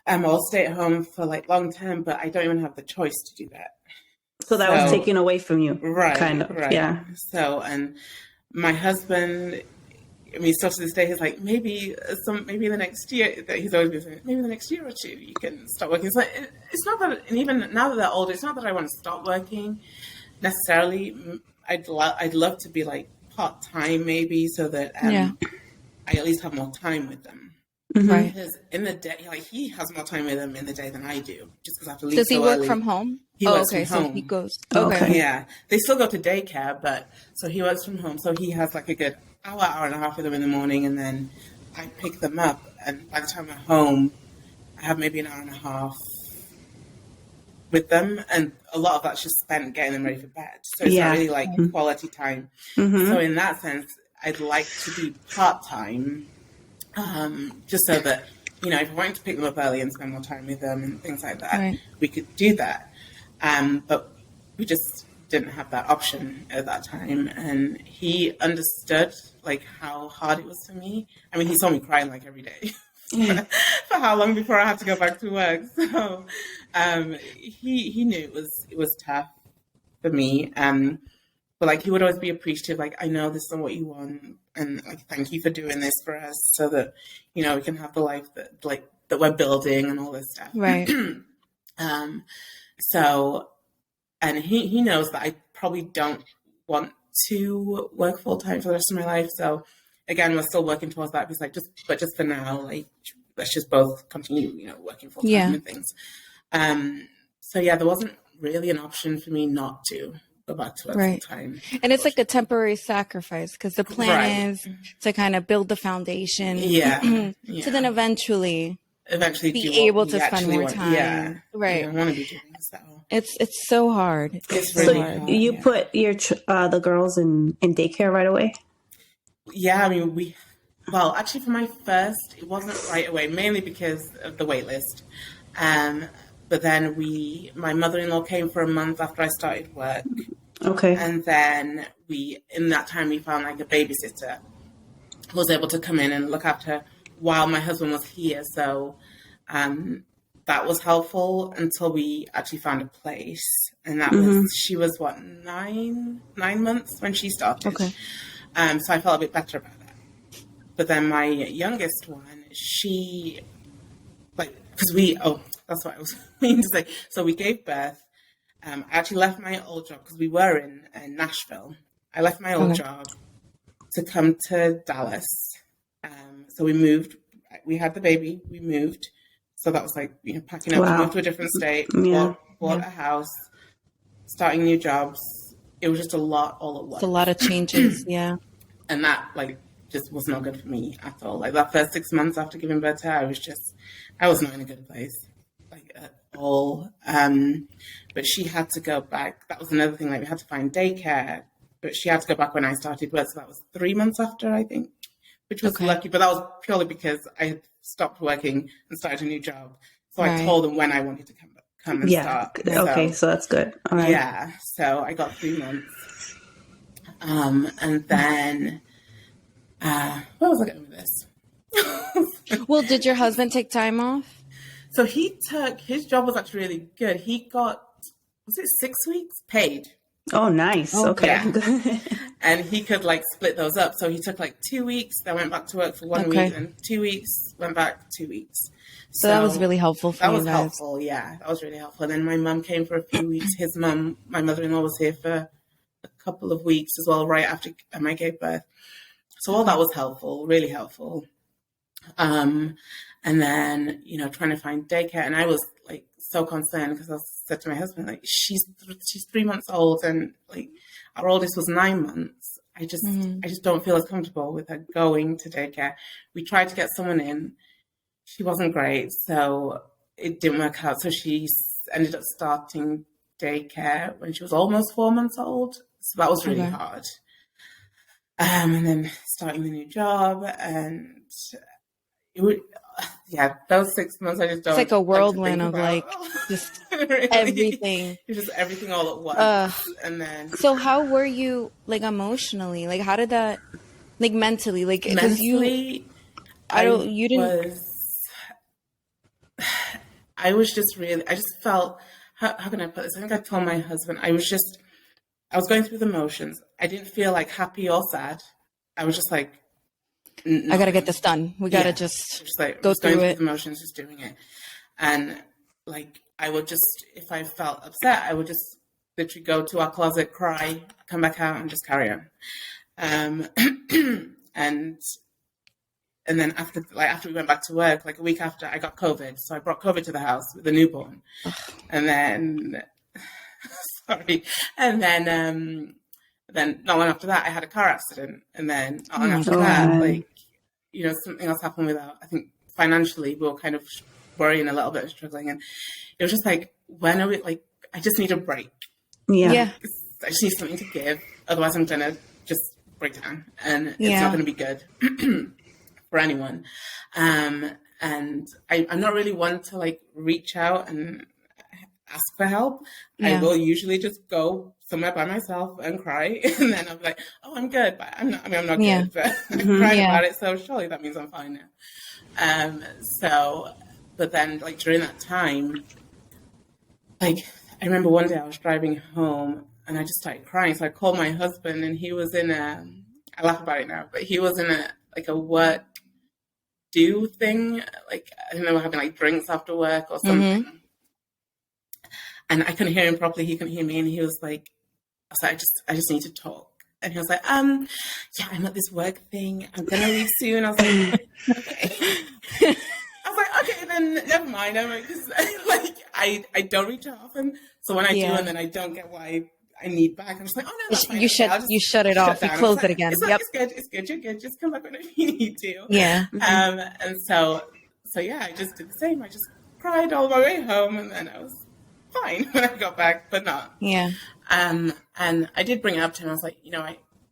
or stay at home for long term, but I don't even have the choice to do that. So that was taken away from you, right? Kind of, right. Yeah. So, and my husband, I mean, still to this day, he's like, maybe the next year. That he's always been saying, maybe the next year or two you can stop working. It's it's not that, and even now that they're older, it's not that I want to stop working necessarily. I'd love to be part-time maybe so that I at least have more time with them. Right. Because in the day, he has more time with them in the day than I do, just because I have to leave. Does he work early. from home? He works from home. So he goes. Okay. Yeah, they still go to daycare, but so he works from home. So he has a good hour and a half with them in the morning, and then I pick them up. And by the time I'm home, I have maybe an hour and a half with them, and a lot of that's just spent getting them ready for bed. So it's not really quality time. So in that sense, I'd like to be part-time, just so that, if I wanted to pick them up early and spend more time with them and things like that, we could do that. But we just didn't have that option at that time. And he understood how hard it was for me. I mean, he saw me crying every day. For how long before I had to go back to work. So he knew it was tough for me. But he would always be appreciative. I know this is what you want, and thank you for doing this for us, so that we can have the life that that we're building and all this stuff. Right. So, and he knows that I probably don't want to work full time for the rest of my life. So again, we're still working towards that. He's just for now, let's just both continue, working full time and things. So yeah, there wasn't really an option for me not to go back to work full time. And it's a temporary sacrifice because the plan is to kind of build the foundation. To then eventually be able to spend more time. Yeah. Right. I want to be doing this. It's so hard. It's really hard. You put your the girls in daycare right away? Yeah, I mean, Well, actually, for my first, it wasn't right away, mainly because of the wait list. But then my mother-in-law came for a month after I started work. Okay. And then in that time, we found like a babysitter who was able to come in and look after her while my husband was here. So that was helpful until we actually found a place. And that was, she was what, 9 months when she started. Okay. So I felt a bit better about that. But then my youngest one, she, like, that's what I was meaning to say. So we gave birth. I actually left my old job because we were in Nashville. I left my old job to come to Dallas. So we moved. We had the baby. We moved. So that was like, packing up. Wow. We moved to a different state. Bought a house. Starting new jobs. It was just a lot all at once. It's a lot of changes. Yeah. And that just was not good for me at all. Like that first 6 months after giving birth to her, I was not in a good place, like at all. But she had to go back. That was another thing. Like we had to find daycare, but she had to go back when I started work. So that was 3 months after, I think, which was lucky. But that was purely because I had stopped working and started a new job. So I told them when I wanted to come and start. Okay, so that's good. All right. Yeah. So I got 3 months. And then, where was I going with this? Well, did your husband take time off? So his job was actually really good. He got, was it 6 weeks paid? Oh, nice. Okay. Yeah. And he could split those up. So he took 2 weeks, then went back to work for 1 week, and 2 weeks, went back 2 weeks. So that was really helpful for you guys. That was helpful, yeah. That was really helpful. And then my mum came for a few weeks. His mum, my mother-in-law, was here for a couple of weeks as well, right after I gave birth. So all that was helpful, really helpful. And then, trying to find daycare. And I was so concerned because I said to my husband, she's 3 months old and our oldest was 9 months. I just don't feel as comfortable with her going to daycare. We tried to get someone in. She wasn't great. So it didn't work out. So she ended up starting daycare when she was almost 4 months old. So that was really hard. And then starting the new job, and those 6 months I just don't. It's like a whirlwind of just really, everything. It's just everything all at once. And then. So how were you emotionally? How did that mentally? Mentally, I was just really. I just felt. How can I put this? I think I told my husband I was going through the motions. I didn't feel happy or sad. I was just I got to get this done. We got to just go through it. The motions, just doing it. And I would just, if I felt upset, I would just literally go to our closet, cry, come back out and just carry on. And then after we went back to work, a week after, I got COVID. So I brought COVID to the house with a newborn. And then... Sorry. And then not long after that, I had a car accident. And then not long after that, something else happened with I think financially, we were kind of worrying a little bit and struggling. And it was just when are we, I just need a break. Yeah. I just need something to give. Otherwise, I'm going to just break down. And it's not going to be good for anyone. And I'm not really one to reach out and ask for help. I will usually just go somewhere by myself and cry, and then I'm like, "Oh, I'm good," but I'm not. I mean, I'm not good, but I'm crying about it. So surely that means I'm fine now. But then during that time, I remember one day I was driving home and I just started crying. So I called my husband, and he was in I laugh about it now, but he was in a work do thing. I don't know, having drinks after work or something. Mm-hmm. And I couldn't hear him properly. He couldn't hear me. And he was I just need to talk. And he was I'm at this work thing. I'm going to leave soon. I was okay. Okay, then never mind. I'm I don't reach out often. So when I do, and then I don't get why I need back, I'm just oh no, that's fine. You shut it off. You close it again. Yep. It's good. You're good. Just come back whenever you need to. Yeah. And so I just did the same. I just cried all my way home, and then I was fine when I got back, but not. Yeah. And I did bring it up to him. I was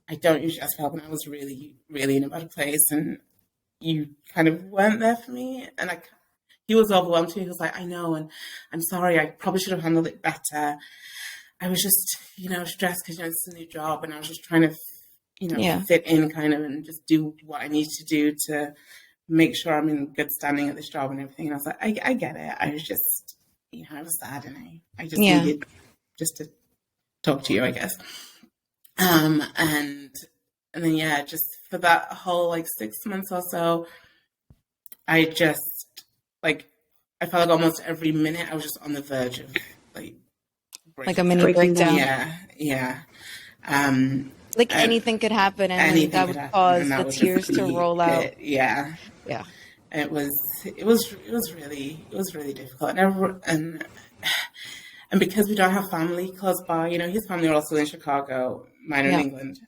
I don't usually ask for help, and I was really, really in a bad place. And you kind of weren't there for me. And he was overwhelmed too. He was like, I know, and I'm sorry, I probably should have handled it better. I was just, stressed because, it's a new job, and I was just trying to, fit in kind of and just do what I need to do to make sure I'm in good standing at this job and everything. And I was like, I get it. I was just, I was sad, and I just needed just to talk to you, I guess. And then, just for that whole, 6 months or so, I just, I felt like almost every minute I was just on the verge of, like a mini breakdown. Yeah. Anything could happen, and that would cause the tears to roll out. Yeah. It was really difficult, and because we don't have family close by, his family are also in Chicago, mine are in England.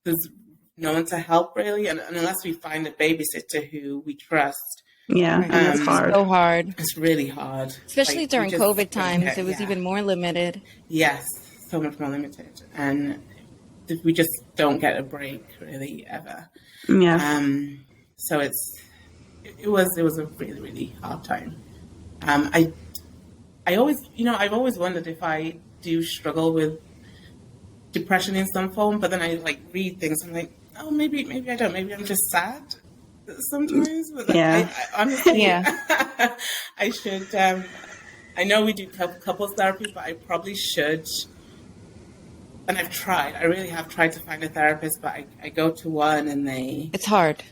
There's no one to help really, and unless we find a babysitter who we trust. Yeah, it's hard. So hard. It's really hard, especially during COVID times. It was even more limited. Yes, so much more limited, and we just don't get a break really ever. Yeah. So it was a really, really hard time. I always, I've always wondered if I do struggle with depression in some form, but then I read things and I'm like, oh, maybe I don't. Maybe I'm just sad sometimes. But I honestly, I should. I know we do couples therapy, but I probably should. And I've tried. I really have tried to find a therapist, but I go to one and it's hard.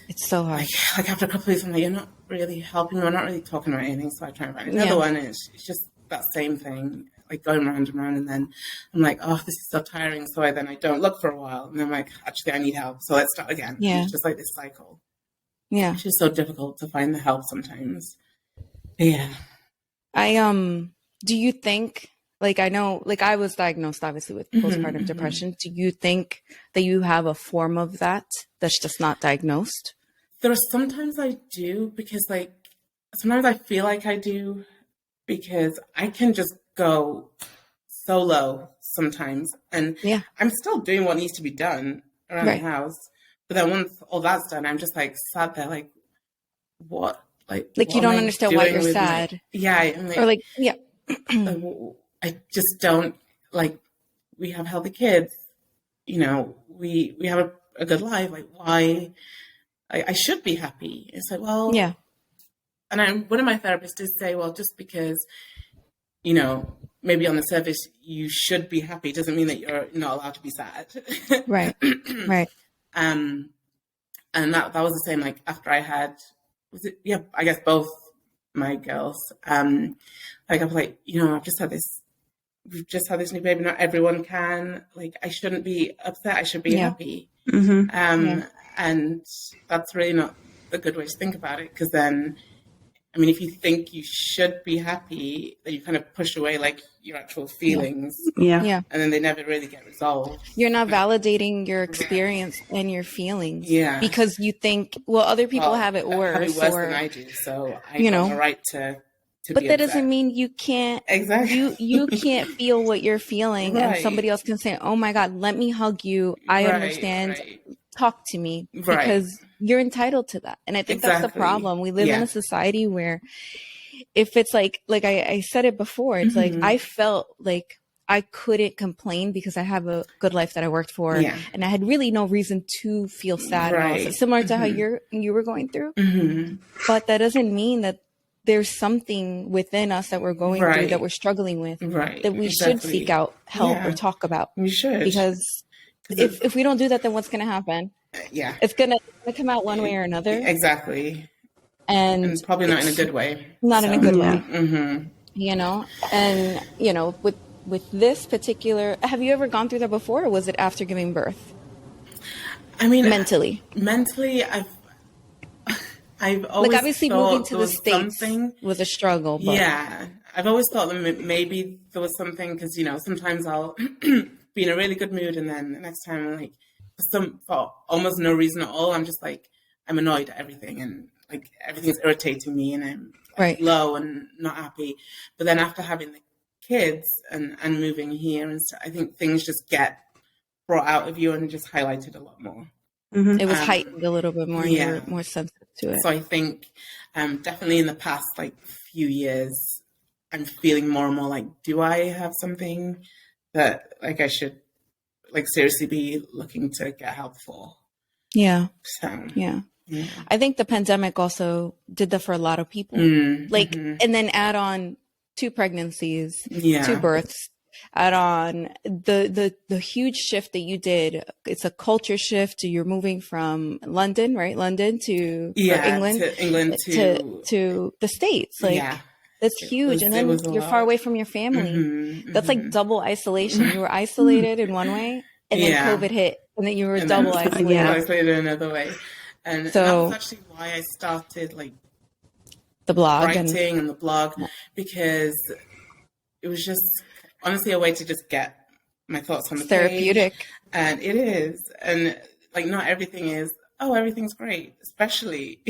It's so hard. After a couple of weeks, I'm like, you're not really helping me. We're not really talking about anything. So I try and find another one, and it's just that same thing, going round and round. And then I'm like, oh, this is so tiring. So I don't look for a while. And then I'm like, actually, I need help. So let's start again. Yeah. And it's just this cycle. Yeah. It's just so difficult to find the help sometimes. Yeah. Do you think, I know, I was diagnosed obviously with postpartum depression. Do you think that you have a form of that that's just not diagnosed? There are sometimes I do, because sometimes I feel like I do, because I can just go so low sometimes, and I'm still doing what needs to be done around the house. But then once all that's done, I'm just sat there what? What you don't understand why you're sad. I just don't, we have healthy kids, we have a good life. Why? I should be happy. It's well, yeah. And one of my therapists did say, well, just because, maybe on the surface you should be happy doesn't mean that you're not allowed to be sad. Right. Right. And that was the same, after I had, I guess both my girls, I was we've just had this new baby. Not everyone can, I shouldn't be upset. I should be happy. Mm-hmm. And that's really not a good way to think about it. Because then, if you think you should be happy, then you kind of push away your actual feelings. Yeah. And then they never really get resolved. You're not validating your experience and your feelings. Yeah. Because you think, other people have it worse. Have it worse than I do. So I have the right to but that doesn't mean you can't. Exactly. You can't feel what you're feeling, and somebody else can say, "Oh my God, let me hug you. I understand. Right. Talk to me," because you're entitled to that. And I think that's the problem. We live in a society where, if it's I said it before, it's I felt like I couldn't complain because I have a good life that I worked for, and I had really no reason to feel sad. Right. Similar to how you were going through, but that doesn't mean that there's something within us that we're going through, that we're struggling with, that we should seek out help or talk about. We should. Because if we don't do that, then what's going to happen? It's going to come out one way or another. Exactly. And probably not in a good way. Not in a good way. Mm-hmm. And, with this particular, have you ever gone through that before, or was it after giving birth? Mentally, I've always obviously moving to the States was a struggle. But... Yeah, I've always thought that maybe there was something, because sometimes I'll be in a really good mood, and then the next time for almost no reason at all, I'm just I'm annoyed at everything, and everything's irritating me, and I'm low and not happy. But then after having the kids and moving here, and I think things just get brought out of you and just highlighted a lot more. It was heightened a little bit more. Yeah. You were more sensitive to it. So I think definitely in the past like few years, I'm feeling more and more like, do I have something that like I should like seriously be looking to get help for? Yeah. So yeah. I think the pandemic also did that for a lot of people. Like, and then add on 2 pregnancies, 2 births, add on the huge shift that you did. It's a culture shift. You're moving from London, right? London to England, to the States. Like, that's huge. And then you're far away from your family. That's like double isolation. You were isolated in one way, and then COVID hit, and then you were double isolated. Isolated another way. And that was actually why I started like the blog writing and the blog, because it was just honestly a way to just get my thoughts on the therapeutic page. And it is. And like not everything is, oh, everything's great, especially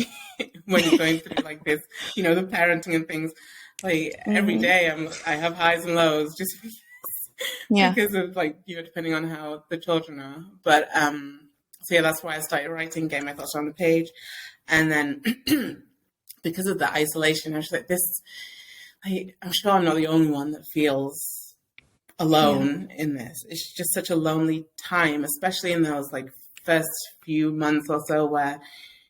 when you're going through like this, you know, the parenting and things. Like every day I have highs and lows just because of like, you know, depending on how the children are. But so yeah, that's why I started writing, getting my thoughts on the page. And then because of the isolation, I was like, I'm sure I'm not the only one that feels alone in this. It's just such a lonely time, especially in those like first few months or so where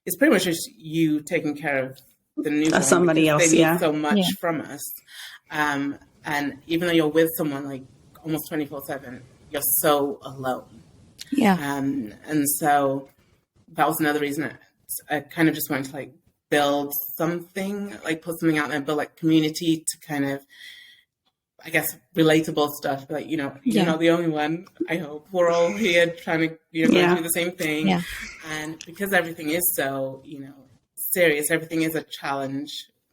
it's pretty much just you taking care of the newborn. Somebody else, they need so much from us. And even though you're with someone like almost 24/7, you're so alone. Yeah. And so that was another reason I kind of just wanted to like build something, like put something out there, build like community to kind of, I guess, relatable stuff. Like, you know, you're not the only one, I hope. We're all here trying to, you know, going through the same thing. Yeah. And because everything is so, you know, serious, everything is a challenge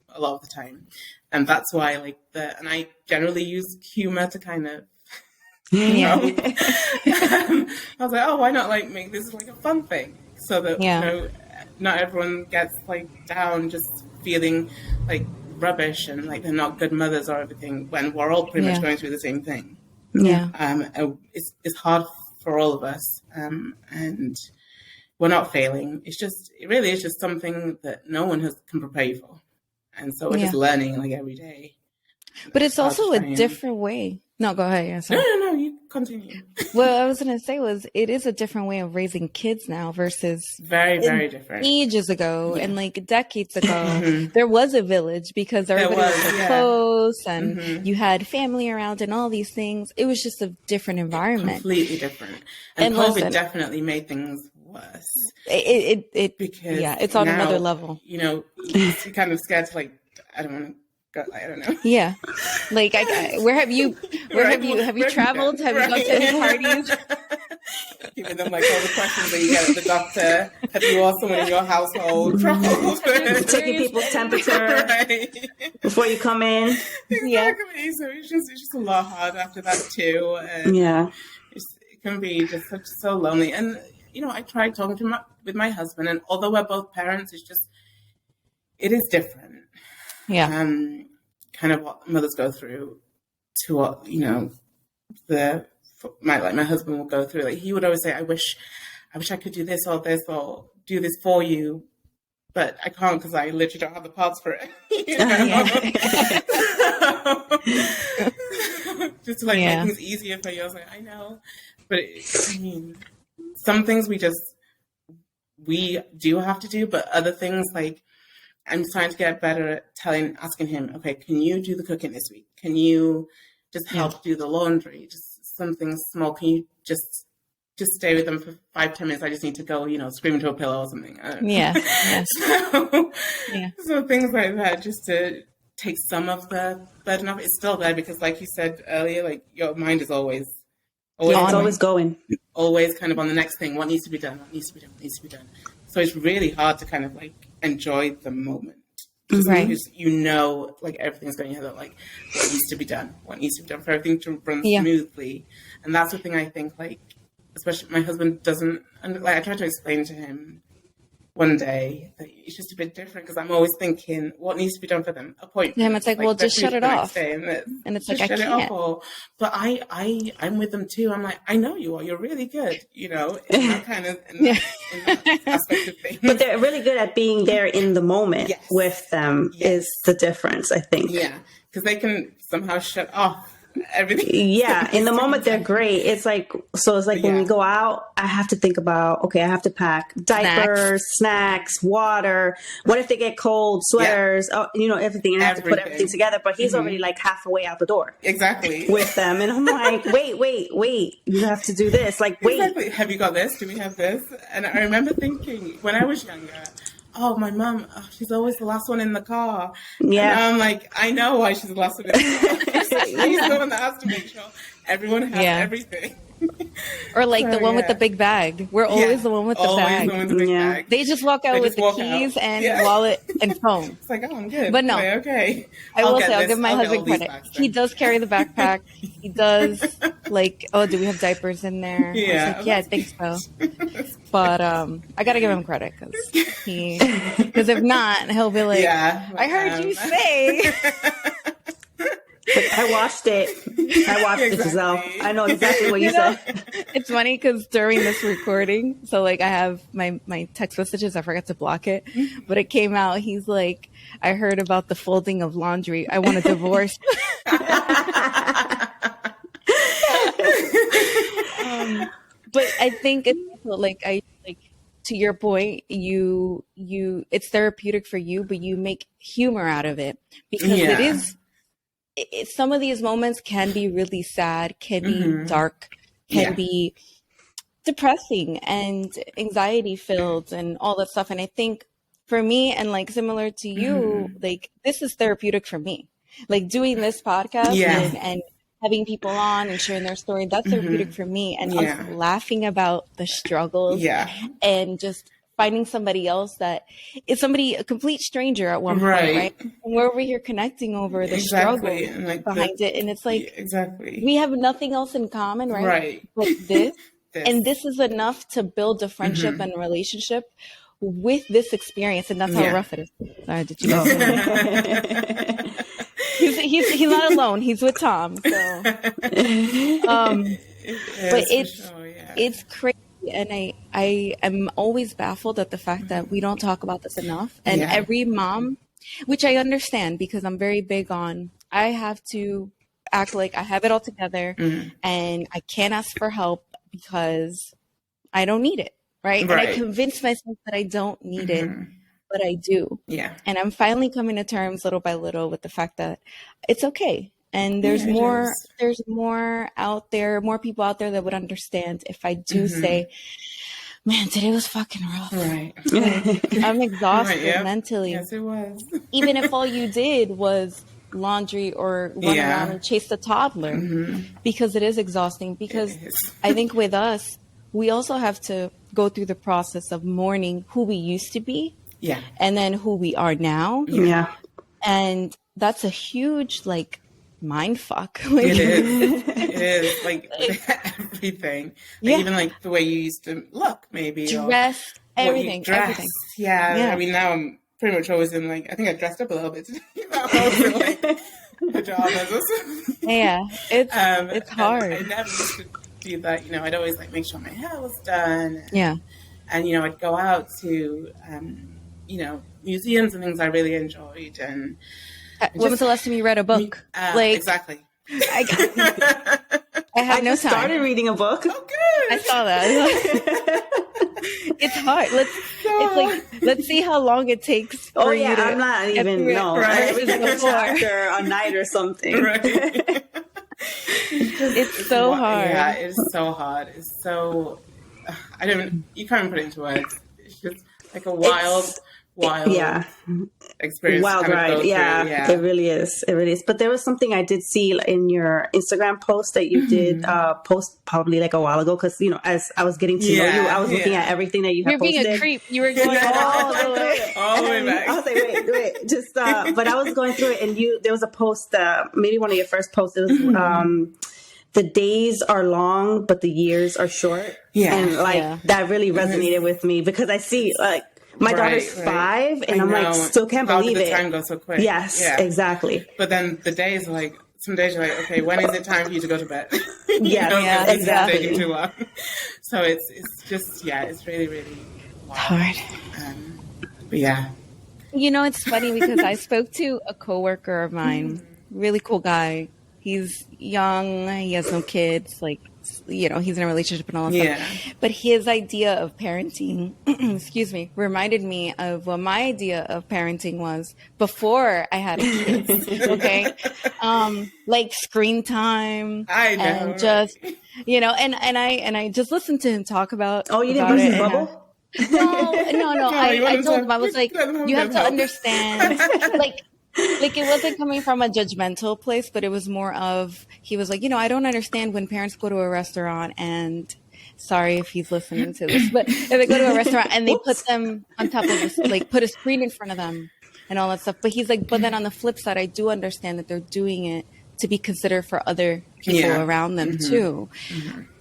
a lot of the time. And that's why like and I generally use humor to kind of, you know, I was like, oh, why not like make this like a fun thing so that, you know, not everyone gets like down just feeling like rubbish and like they're not good mothers or everything when we're all pretty much going through the same thing. It's hard for all of us, and we're not failing. It really is just something that no one can prepare you for, and so we're just learning like every day. But it's also a different way. No, go ahead. Yeah, sorry. No, you continue. What I was going to say was it is a different way of raising kids now versus very, very different. Ages ago and like decades ago, there was a village because everybody was so close and you had family around and all these things. It was just a different environment. Completely different. And COVID definitely made things worse. Because it's on another level. You know, you're kind of scared to like, I don't know. Yeah. Like, where have you traveled? Have you gone to any parties? Giving them like all the questions that you get at the doctor. Have you or someone in your household taking people's temperature before you come in? Exactly. Yeah. So it's just a lot hard after that too. And it can be just so lonely. And you know, I tried talking with my husband, and although we're both parents, it is different. Yeah. Kind of what mothers go through to what, you know, my husband will go through. Like he would always say, I wish I could do this or do this for you, but I can't because I literally don't have the parts for it. Just to like make things easier for you. I was like, I know. But I mean, some things we do have to do, but other things like I'm trying to get better at asking him, okay, can you do the cooking this week? Can you just help do the laundry? Just something small. Can you just stay with them for 5-10 minutes? I just need to go, you know, scream into a pillow or something. So things like that, just to take some of the burden off. It's still there because, like you said earlier, like your mind is always going. Always kind of on the next thing. What needs to be done? What needs to be done? What needs to be done? So it's really hard to kind of like enjoy the moment. Because you know, like everything's going ahead, like what needs to be done for everything to run smoothly. And that's the thing I think, like, especially my husband doesn't, like I try to explain to him, one day that it's just a bit different because I'm always thinking what needs to be done for them. Appointment. Him, it's like, well, just shut it off. And it's like, I can't. But I'm with them too. I'm like, I know you are. You're really good. In that kind of in that aspect of things. But they're really good at being there in the moment with them is the difference, I think. Yeah, because they can somehow shut off everything. Yeah, in the moment they're great. It's like when we go out, I have to think about, okay, I have to pack diapers, snacks, water. What if they get cold? Sweaters, everything. And I have to put everything together. But he's already like half a way out the door. Exactly. With them. And I'm like, wait. You have to do this. Like, wait. Exactly. Have you got this? Do we have this? And I remember thinking when I was younger, oh, my mom, she's always the last one in the car. Yeah. And I'm like, I know why she's the last one in the car. She's the one that has to make sure everyone has everything. Or like the one with the big bag. We're always the one with the bag. The one with the big bag. They just walk out with the keys and wallet and phone. It's like, oh, I'm good. But no. Okay. I'll give my husband credit. He does carry the backpack. He does do we have diapers in there? Yeah. I think so. But I got to give him credit because if not, he'll be like, I heard you say. I watched it. It, Giselle. I know exactly what you said. It's funny because during this recording, so like I have my text messages, I forgot to block it, but it came out. He's like, I heard about the folding of laundry. I want a divorce. But I think it's like to your point, you it's therapeutic for you, but you make humor out of it because it is. Some of these moments can be really sad, can be dark, can be depressing and anxiety filled and all that stuff. And I think for me, and like similar to you, like this is therapeutic for me. Like doing this podcast and having people on and sharing their story, that's therapeutic for me. And us laughing about the struggles and just finding somebody else that is a complete stranger at one point, right? And we're over here connecting over the struggle and behind it. And it's like, we have nothing else in common, right? Right. But this. And this is enough to build a friendship and a relationship with this experience. And that's how rough it is. Sorry, did you know? He's not alone. He's with Tom. So, but it's crazy. And I am always baffled at the fact that we don't talk about this enough. And every mom, which I understand because I'm very big on, I have to act like I have it all together and I can't ask for help because I don't need it. Right. And I convince myself that I don't need it, but I do. Yeah. And I'm finally coming to terms little by little with the fact that it's okay. And there's more out there, more people out there that would understand if I do say, man, today was fucking rough. Right. I'm exhausted mentally. Yes, it was. Even if all you did was laundry or run around and chase the toddler, because it is exhausting. Because I think with us, we also have to go through the process of mourning who we used to be. Yeah. And then who we are now. Yeah. And that's a huge, mind fuck. It is like everything. Even like the way you used to look, maybe dress, everything. Yeah. I mean, now I'm pretty much always in I think I dressed up a little bit today. I was in pajamas or something. Yeah, it's hard. I never used to do that. I'd always make sure my hair was done. And I'd go out to museums and things I really enjoyed. And when was the last time you read a book? Exactly. I have no time. Started reading a book. Oh, good. I saw that. It's hard. Let's see how long it takes. I'm not even a chapter a night or something. Right. It's so hard. Yeah, it's so hard. It's so you can't even put it into words. It's just like a wild experience. Wild ride. Yeah, it really is. But there was something I did see in your Instagram post that you did post probably a while ago. Cause as I was getting to know you, I was looking at everything that you had posted. You're being a creep. You were going all the way back. I was like, wait, just, but I was going through it and there was a post, maybe one of your first posts. It was, the days are long, but the years are short. Yeah. And that really resonated with me because I see My daughter's 5, and I'm like, still can't believe it. How did the time go so quick? Yes, exactly. But then the days, like, some days you're like, okay, when is it time for you to go to bed? Exactly. Taking too long. So it's just, it's really, really hard. But yeah. You know, it's funny because I spoke to a coworker of mine, really cool guy. He's young, he has no kids, like, you know, he's in a relationship and all that stuff. But his idea of parenting, excuse me, reminded me of what my idea of parenting was before I had a kid. Okay. Like screen time. I know. And just, you know, and I just listened to him talk about. Oh, you didn't burst his bubble? No. I told him, I was like, you have to understand, like it wasn't coming from a judgmental place, but it was more of, he was like, you know, I don't understand when parents go to a restaurant and, sorry if he's listening to this, but if they go to a restaurant and they put them on top of this, like put a screen in front of them and all that stuff. But he's like, but then on the flip side, I do understand that they're doing it to be considered for other people around them too.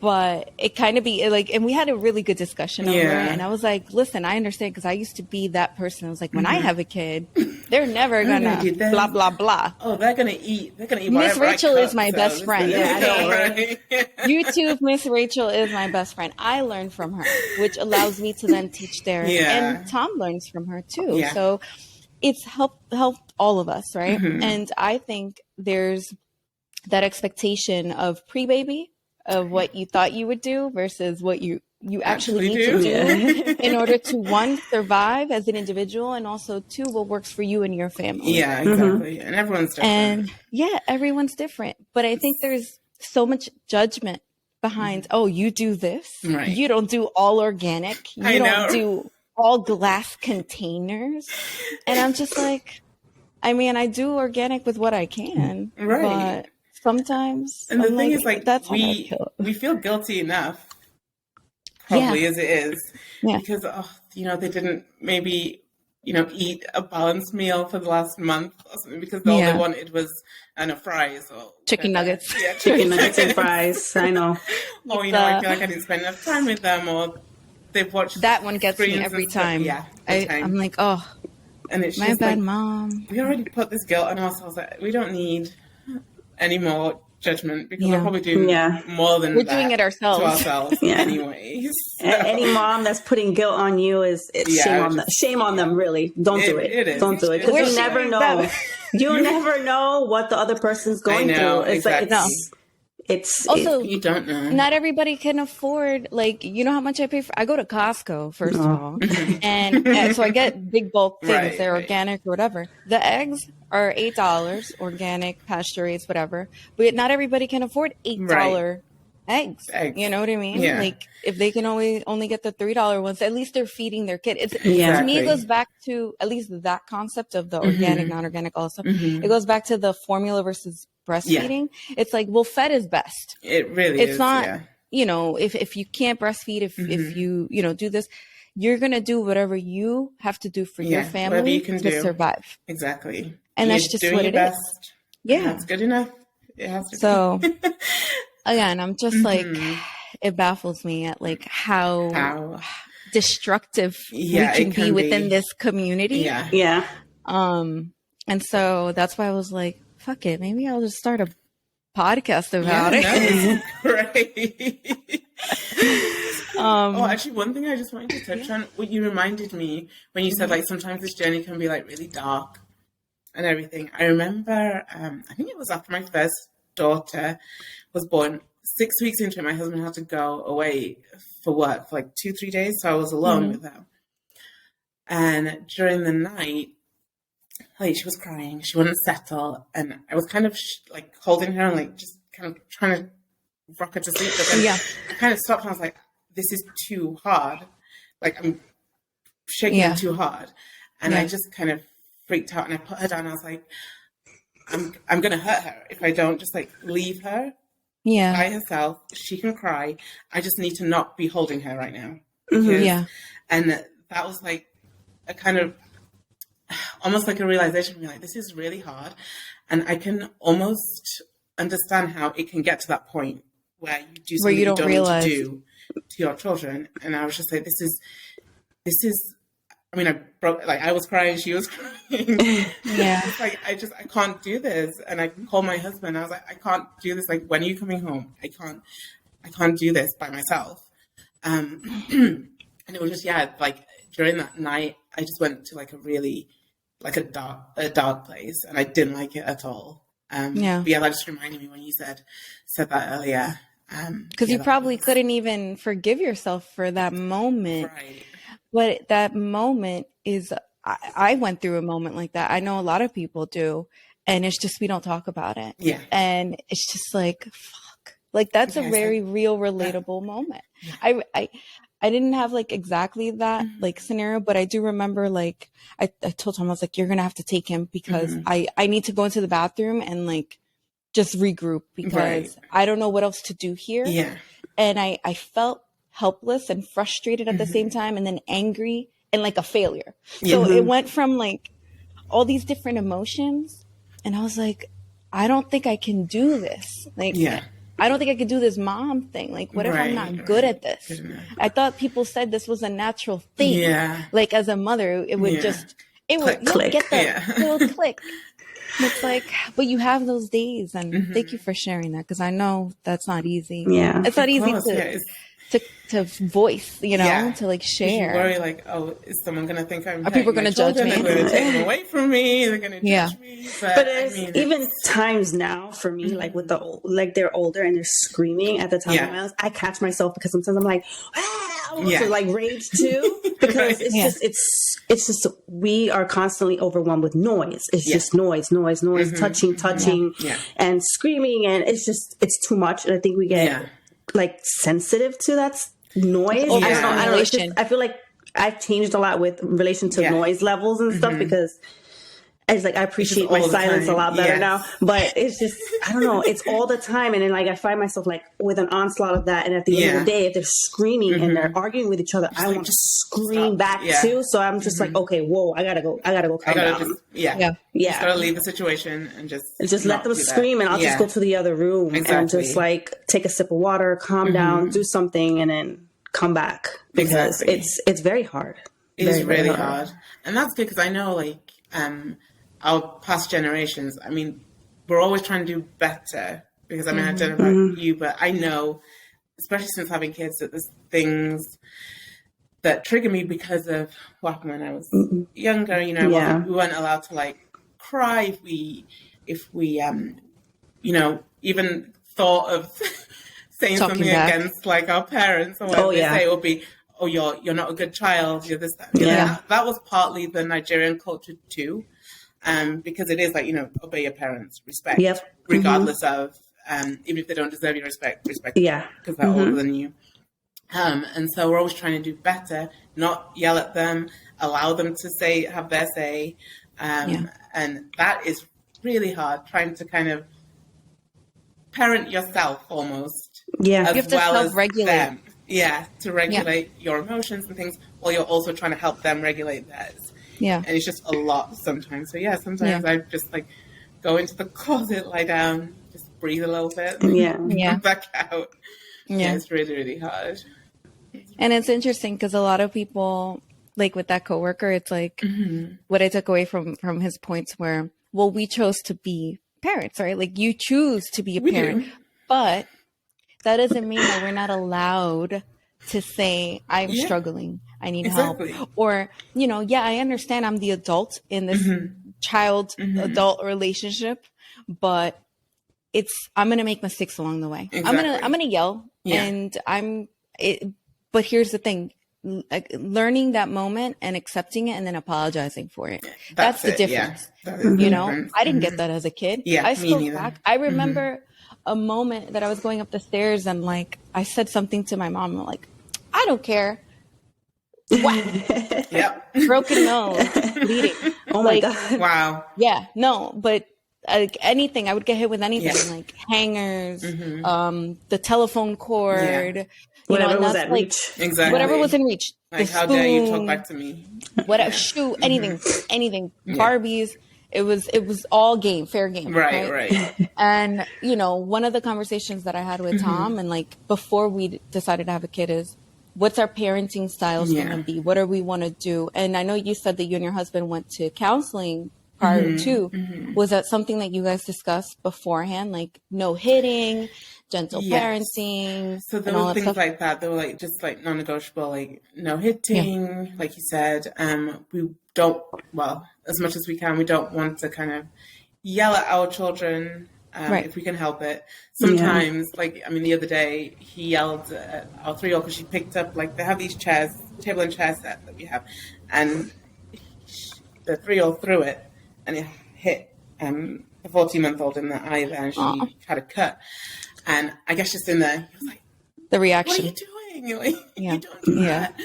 But it kind of be like, and we had a really good discussion over it. And I was like, listen, I understand, because I used to be that person. I was like, when I have a kid, they're never gonna blah, blah, blah. Oh, they're gonna eat. Miss Rachel is my best friend. Right? YouTube, Miss Rachel is my best friend. I learn from her, which allows me to then teach Derek. And Tom learns from her too. So it's helped all of us, right? And I think there's that expectation of pre-baby, of what you thought you would do versus what you actually need to do in order to, 1, survive as an individual, and also 2, what works for you and your family. Yeah, exactly. And everyone's different. And everyone's different. But I think there's so much judgment behind, oh, you do this. Right. You don't do all organic. You don't do all glass containers. And I'm just like, I mean, I do organic with what I can. Right. But sometimes, and the thing is, like, that's we feel guilty enough, probably as it is, because they didn't maybe eat a balanced meal for the last month or something, because all they wanted was fries or chicken nuggets, chicken nuggets and fries. I know. Or I feel like I didn't spend enough time with them, or they've watched that one gets me every time. I'm like, oh, and it's my bad, Mom. We already put this guilt on ourselves that we don't need any more judgment, because we're probably doing more than we're doing it ourselves to ourselves anyways. So. Any mom that's putting guilt on you is shame on them. Really, don't do it. Don't do it, because you never know. You never know what the other person's going through. It's it's also, you don't know. Not everybody can afford, like, you know how much I pay for, I go to Costco, first of all, and so I get big bulk things, they're organic or whatever. The eggs are $8, organic, pasture raised, whatever, but not everybody can afford $8 eggs. You know what I mean? Like, if they can only get the $3 ones, at least they're feeding their kid. To me, it goes back to at least that concept of the organic, non-organic, all stuff. It goes back to the formula versus breastfeeding. It's like, well, fed is best. It really is. It's not, if you can't breastfeed, if you, do this, you're going to do whatever you have to do for your family you can to survive. Exactly. And that's just what it is. Yeah. That's good enough. It has to so, be. Again, I'm just like, it baffles me at like how destructive we can be within this community. Yeah. And so that's why I was like, fuck it, maybe I'll just start a podcast about it. That is great. Actually, one thing I just wanted to touch on, what you reminded me when you said, like, sometimes this journey can be like really dark and everything. I remember, I think it was after my first daughter was born, 6 weeks into it, my husband had to go away for work for like 2-3 days, so I was alone with her. And during the night, like, she was crying, she wouldn't settle, and I was kind of like holding her and like just kind of trying to rock her to sleep, but then I kind of stopped and I was like, this is too hard, like I'm shaking her too hard, and I just kind of freaked out, and I put her down. I was like, I'm gonna hurt her if I don't just like leave her by herself. She can cry, I just need to not be holding her right now. And that was like a kind of almost like a realization, like, this is really hard, and I can almost understand how it can get to that point where you do something you don't realize. Need to do to your children. And I was just like, this is I mean, I was crying, she was crying. Yeah. It's like, I can't do this. And I called my husband. I was like, I can't do this. Like, when are you coming home? I can't do this by myself. And it was just, like during that night, I just went to like a really, like a dark place, and I didn't like it at all. But that just reminded me when you said that earlier. Because you probably couldn't even forgive yourself for that moment. Right. But that moment is, I went through a moment like that. I know a lot of people do. And it's just, we don't talk about it. Yeah. And it's just like, fuck. Like, that's a very real, relatable moment. Yeah. I didn't have like exactly that like scenario, but I do remember like, I told Tom, I was like, you're going to have to take him because I need to go into the bathroom and like just regroup because I don't know what else to do here. Yeah. And I felt helpless and frustrated at the same time, and then angry and like a failure. So it went from like all these different emotions, and I was like, I don't think I can do this. Like, I don't think I could do this mom thing. Like, what if I'm not good at this? I thought people said this was a natural thing. Yeah. Like, as a mother, it would just, it would get the little click. And it's like, but you have those days, and thank you for sharing that, because I know that's not easy. Yeah. It's not easy to voice, you know, to like share. You worry like, oh, is someone going to think I'm... Are people going to judge me? They're going to take them away from me. They're going to judge me. But even times now for me, like with they're older and they're screaming at the top of my lungs, I catch myself because sometimes I'm like, to like rage too, because it's just we are constantly overwhelmed with noise. It's just noise, touching, and screaming, and it's too much. And I think we get like sensitive to that noise. I don't know. I feel like I've changed a lot with relation to noise levels and stuff, because it's like I appreciate my silence a lot better now. But it's just, I don't know, it's all the time. And then like I find myself like with an onslaught of that. And at the end of the day, if they're screaming and they're arguing with each other, I want to scream back too. So I'm just like, okay, whoa, I gotta go calm down. Just gotta leave the situation and just let them scream, and I'll just go to the other room and just like take a sip of water, calm down, do something, and then come back, because it's very hard. It's really hard. And that's good, because I know like our past generations, I mean, we're always trying to do better, because I mean, I don't know about you, but I know, especially since having kids, that there's things that trigger me because of what happened when I was younger. You know, we weren't allowed to like cry if we you know, even thought of saying Talking something back against like our parents, or whatever they say, it would be, oh, you're not a good child, you're this, that. That was partly the Nigerian culture too. Because it is like, you know, obey your parents, respect, regardless of, even if they don't deserve your respect because they're older than you. And so we're always trying to do better, not yell at them, allow them to have their say. And that is really hard, trying to kind of parent yourself almost. Yeah. You have to self-regulate. Them. Yeah, to regulate your emotions and things, while you're also trying to help them regulate theirs. Yeah. And it's just a lot sometimes. So sometimes I just like go into the closet, lie down, just breathe a little bit, and come back out. Yeah, it's really, really hard. And it's interesting because a lot of people, like with that coworker, it's like what I took away from his points were, well, we chose to be parents, right? Like you choose to be a parent, but that doesn't mean that we're not allowed to say, I'm struggling, I need help. Or, you know, I understand I'm the adult in this child-adult relationship, but I'm going to make mistakes along the way. I'm going to yell and but here's the thing, learning that moment and accepting it and then apologizing for it. That's the difference. You know, I didn't get that as a kid. I spoke back. I remember a moment that I was going up the stairs and like, I said something to my mom, like, I don't care. What? Broken nose, bleeding. Oh my God. Wow. Yeah, no, but anything, I would get hit with anything, like hangers, the telephone cord, whatever was at reach. Exactly. Whatever was in reach. Like, how dare you talk back to me? Whatever, shoe, anything. Barbies. It was all game, fair game. Right. And, you know, one of the conversations that I had with Tom and like before we decided to have a kid is, what's our parenting styles going to be? What do we want to do? And I know you said that you and your husband went to counseling prior to. Was that something that you guys discussed beforehand? Like no hitting, gentle parenting? So there were things like that. They were like just like non-negotiable, like no hitting, like you said. We don't, well, as much as we can, we don't want to kind of yell at our children if we can help it. Sometimes, like, I mean, the other day, he yelled at our 3-year-old because she picked up, like, they have these chairs, table and chair set that we have, and the 3-year-old threw it, and it hit the 14-month-old in the eye there, and she had a cut. And I guess just in there, he was like, the reaction. What are you doing? Like, you don't do that.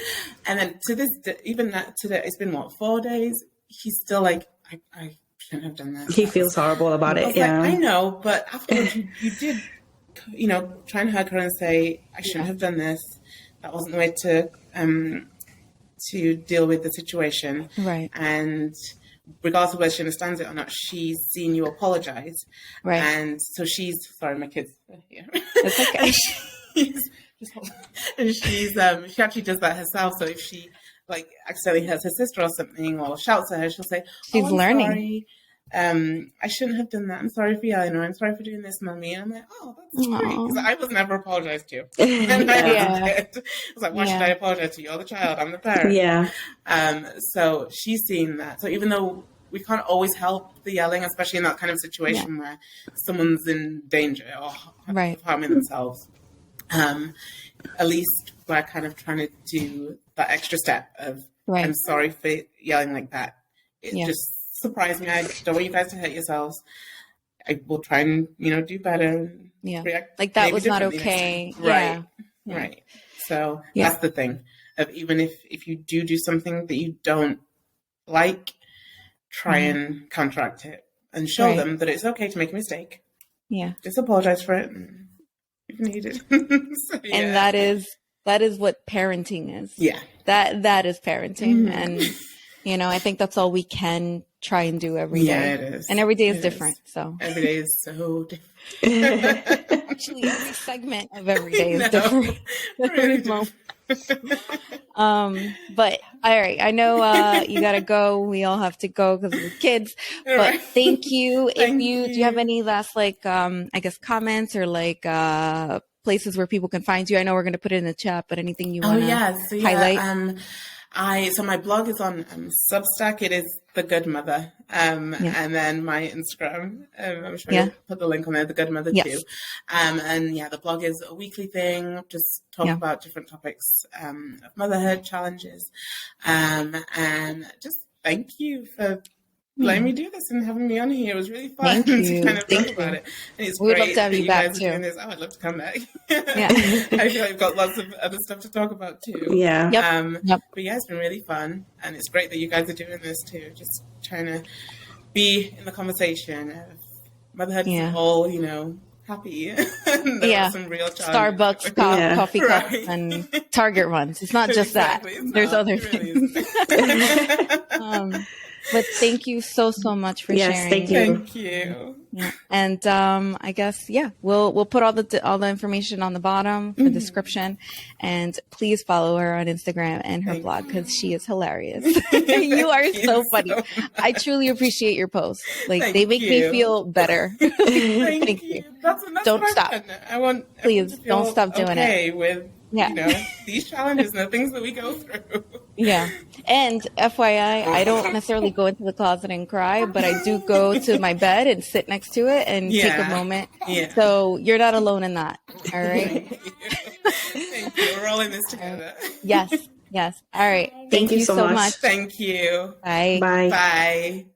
And then to this, even that today, it's been, 4 days? He's still like, I shouldn't have done that. He feels horrible about it. Like, I know, but afterwards you did, try and hug her and say, I shouldn't have done this. That wasn't the way to deal with the situation. Right. And regardless of whether she understands it or not, she's seen you apologize. Right. And so she's, sorry, my kids are here. It's okay. She actually does that herself. So if she like accidentally hurts her sister or something or shouts at her, she'll say, she's learning. Sorry. I shouldn't have done that. I'm sorry for yelling, or I'm sorry for doing this, Mommy. And I'm like, oh, that's great. Because I was never apologized to. And I was like, why should I apologize to you? You're the child. I'm the parent. Yeah. So she's seen that. So even though we can't always help the yelling, especially in that kind of situation where someone's in danger or harming themselves, at least we're kind of trying to do that extra step of, I'm sorry for yelling like that. It just surprised me. I don't want you guys to hurt yourselves. I will try and, do better. And react like that was not okay. Right. Right. So that's the thing of even if you do something that you don't like, try and counteract it and show them that it's okay to make a mistake. Yeah. Just apologize for it if needed. And that is what parenting is. Yeah. That is parenting. And, I think that's all we can try and do every day. Yeah, it is. And every day is different. So every day is so different. Actually, every segment of every day is different. Really but all right, I know you gotta go. We all have to go because of the kids. But thank you. Do you have any last comments or places where people can find you? I know we're gonna put it in the chat, but anything you want to highlight? So my blog is on Substack. It is TheGoodMutha. And then my Instagram, I'm sure you'll put the link on there, TheGoodMutha too. And the blog is a weekly thing, just talk about different topics of motherhood challenges. And just thank you for letting me do this and having me on here. It was really fun to kind of talk about it. And it's We'd great love to have you back too. I'd love to come back. I feel like I've got lots of other stuff to talk about too. Yeah. But it's been really fun. And it's great that you guys are doing this too. Just trying to be in the conversation of motherhood is all, happy. There are some real challenges. Starbucks coffee cups and Target runs. It's not just that. There's other things. But thank you so much for sharing. Thank you. Thank you. Yeah. And I guess we'll put all the information on the bottom, the description, and please follow her on Instagram and her blog because she is hilarious. You are so funny. I truly appreciate your posts. They make me feel better. Thank you. Don't stop. Please don't stop doing it. With these challenges and the things that we go through. And FYI, I don't necessarily go into the closet and cry, but I do go to my bed and sit next to it and take a moment. So you're not alone in that. All right. Thank you. We're all in this together. Yes. All right. Thank you so much. Thank you. Bye. Bye.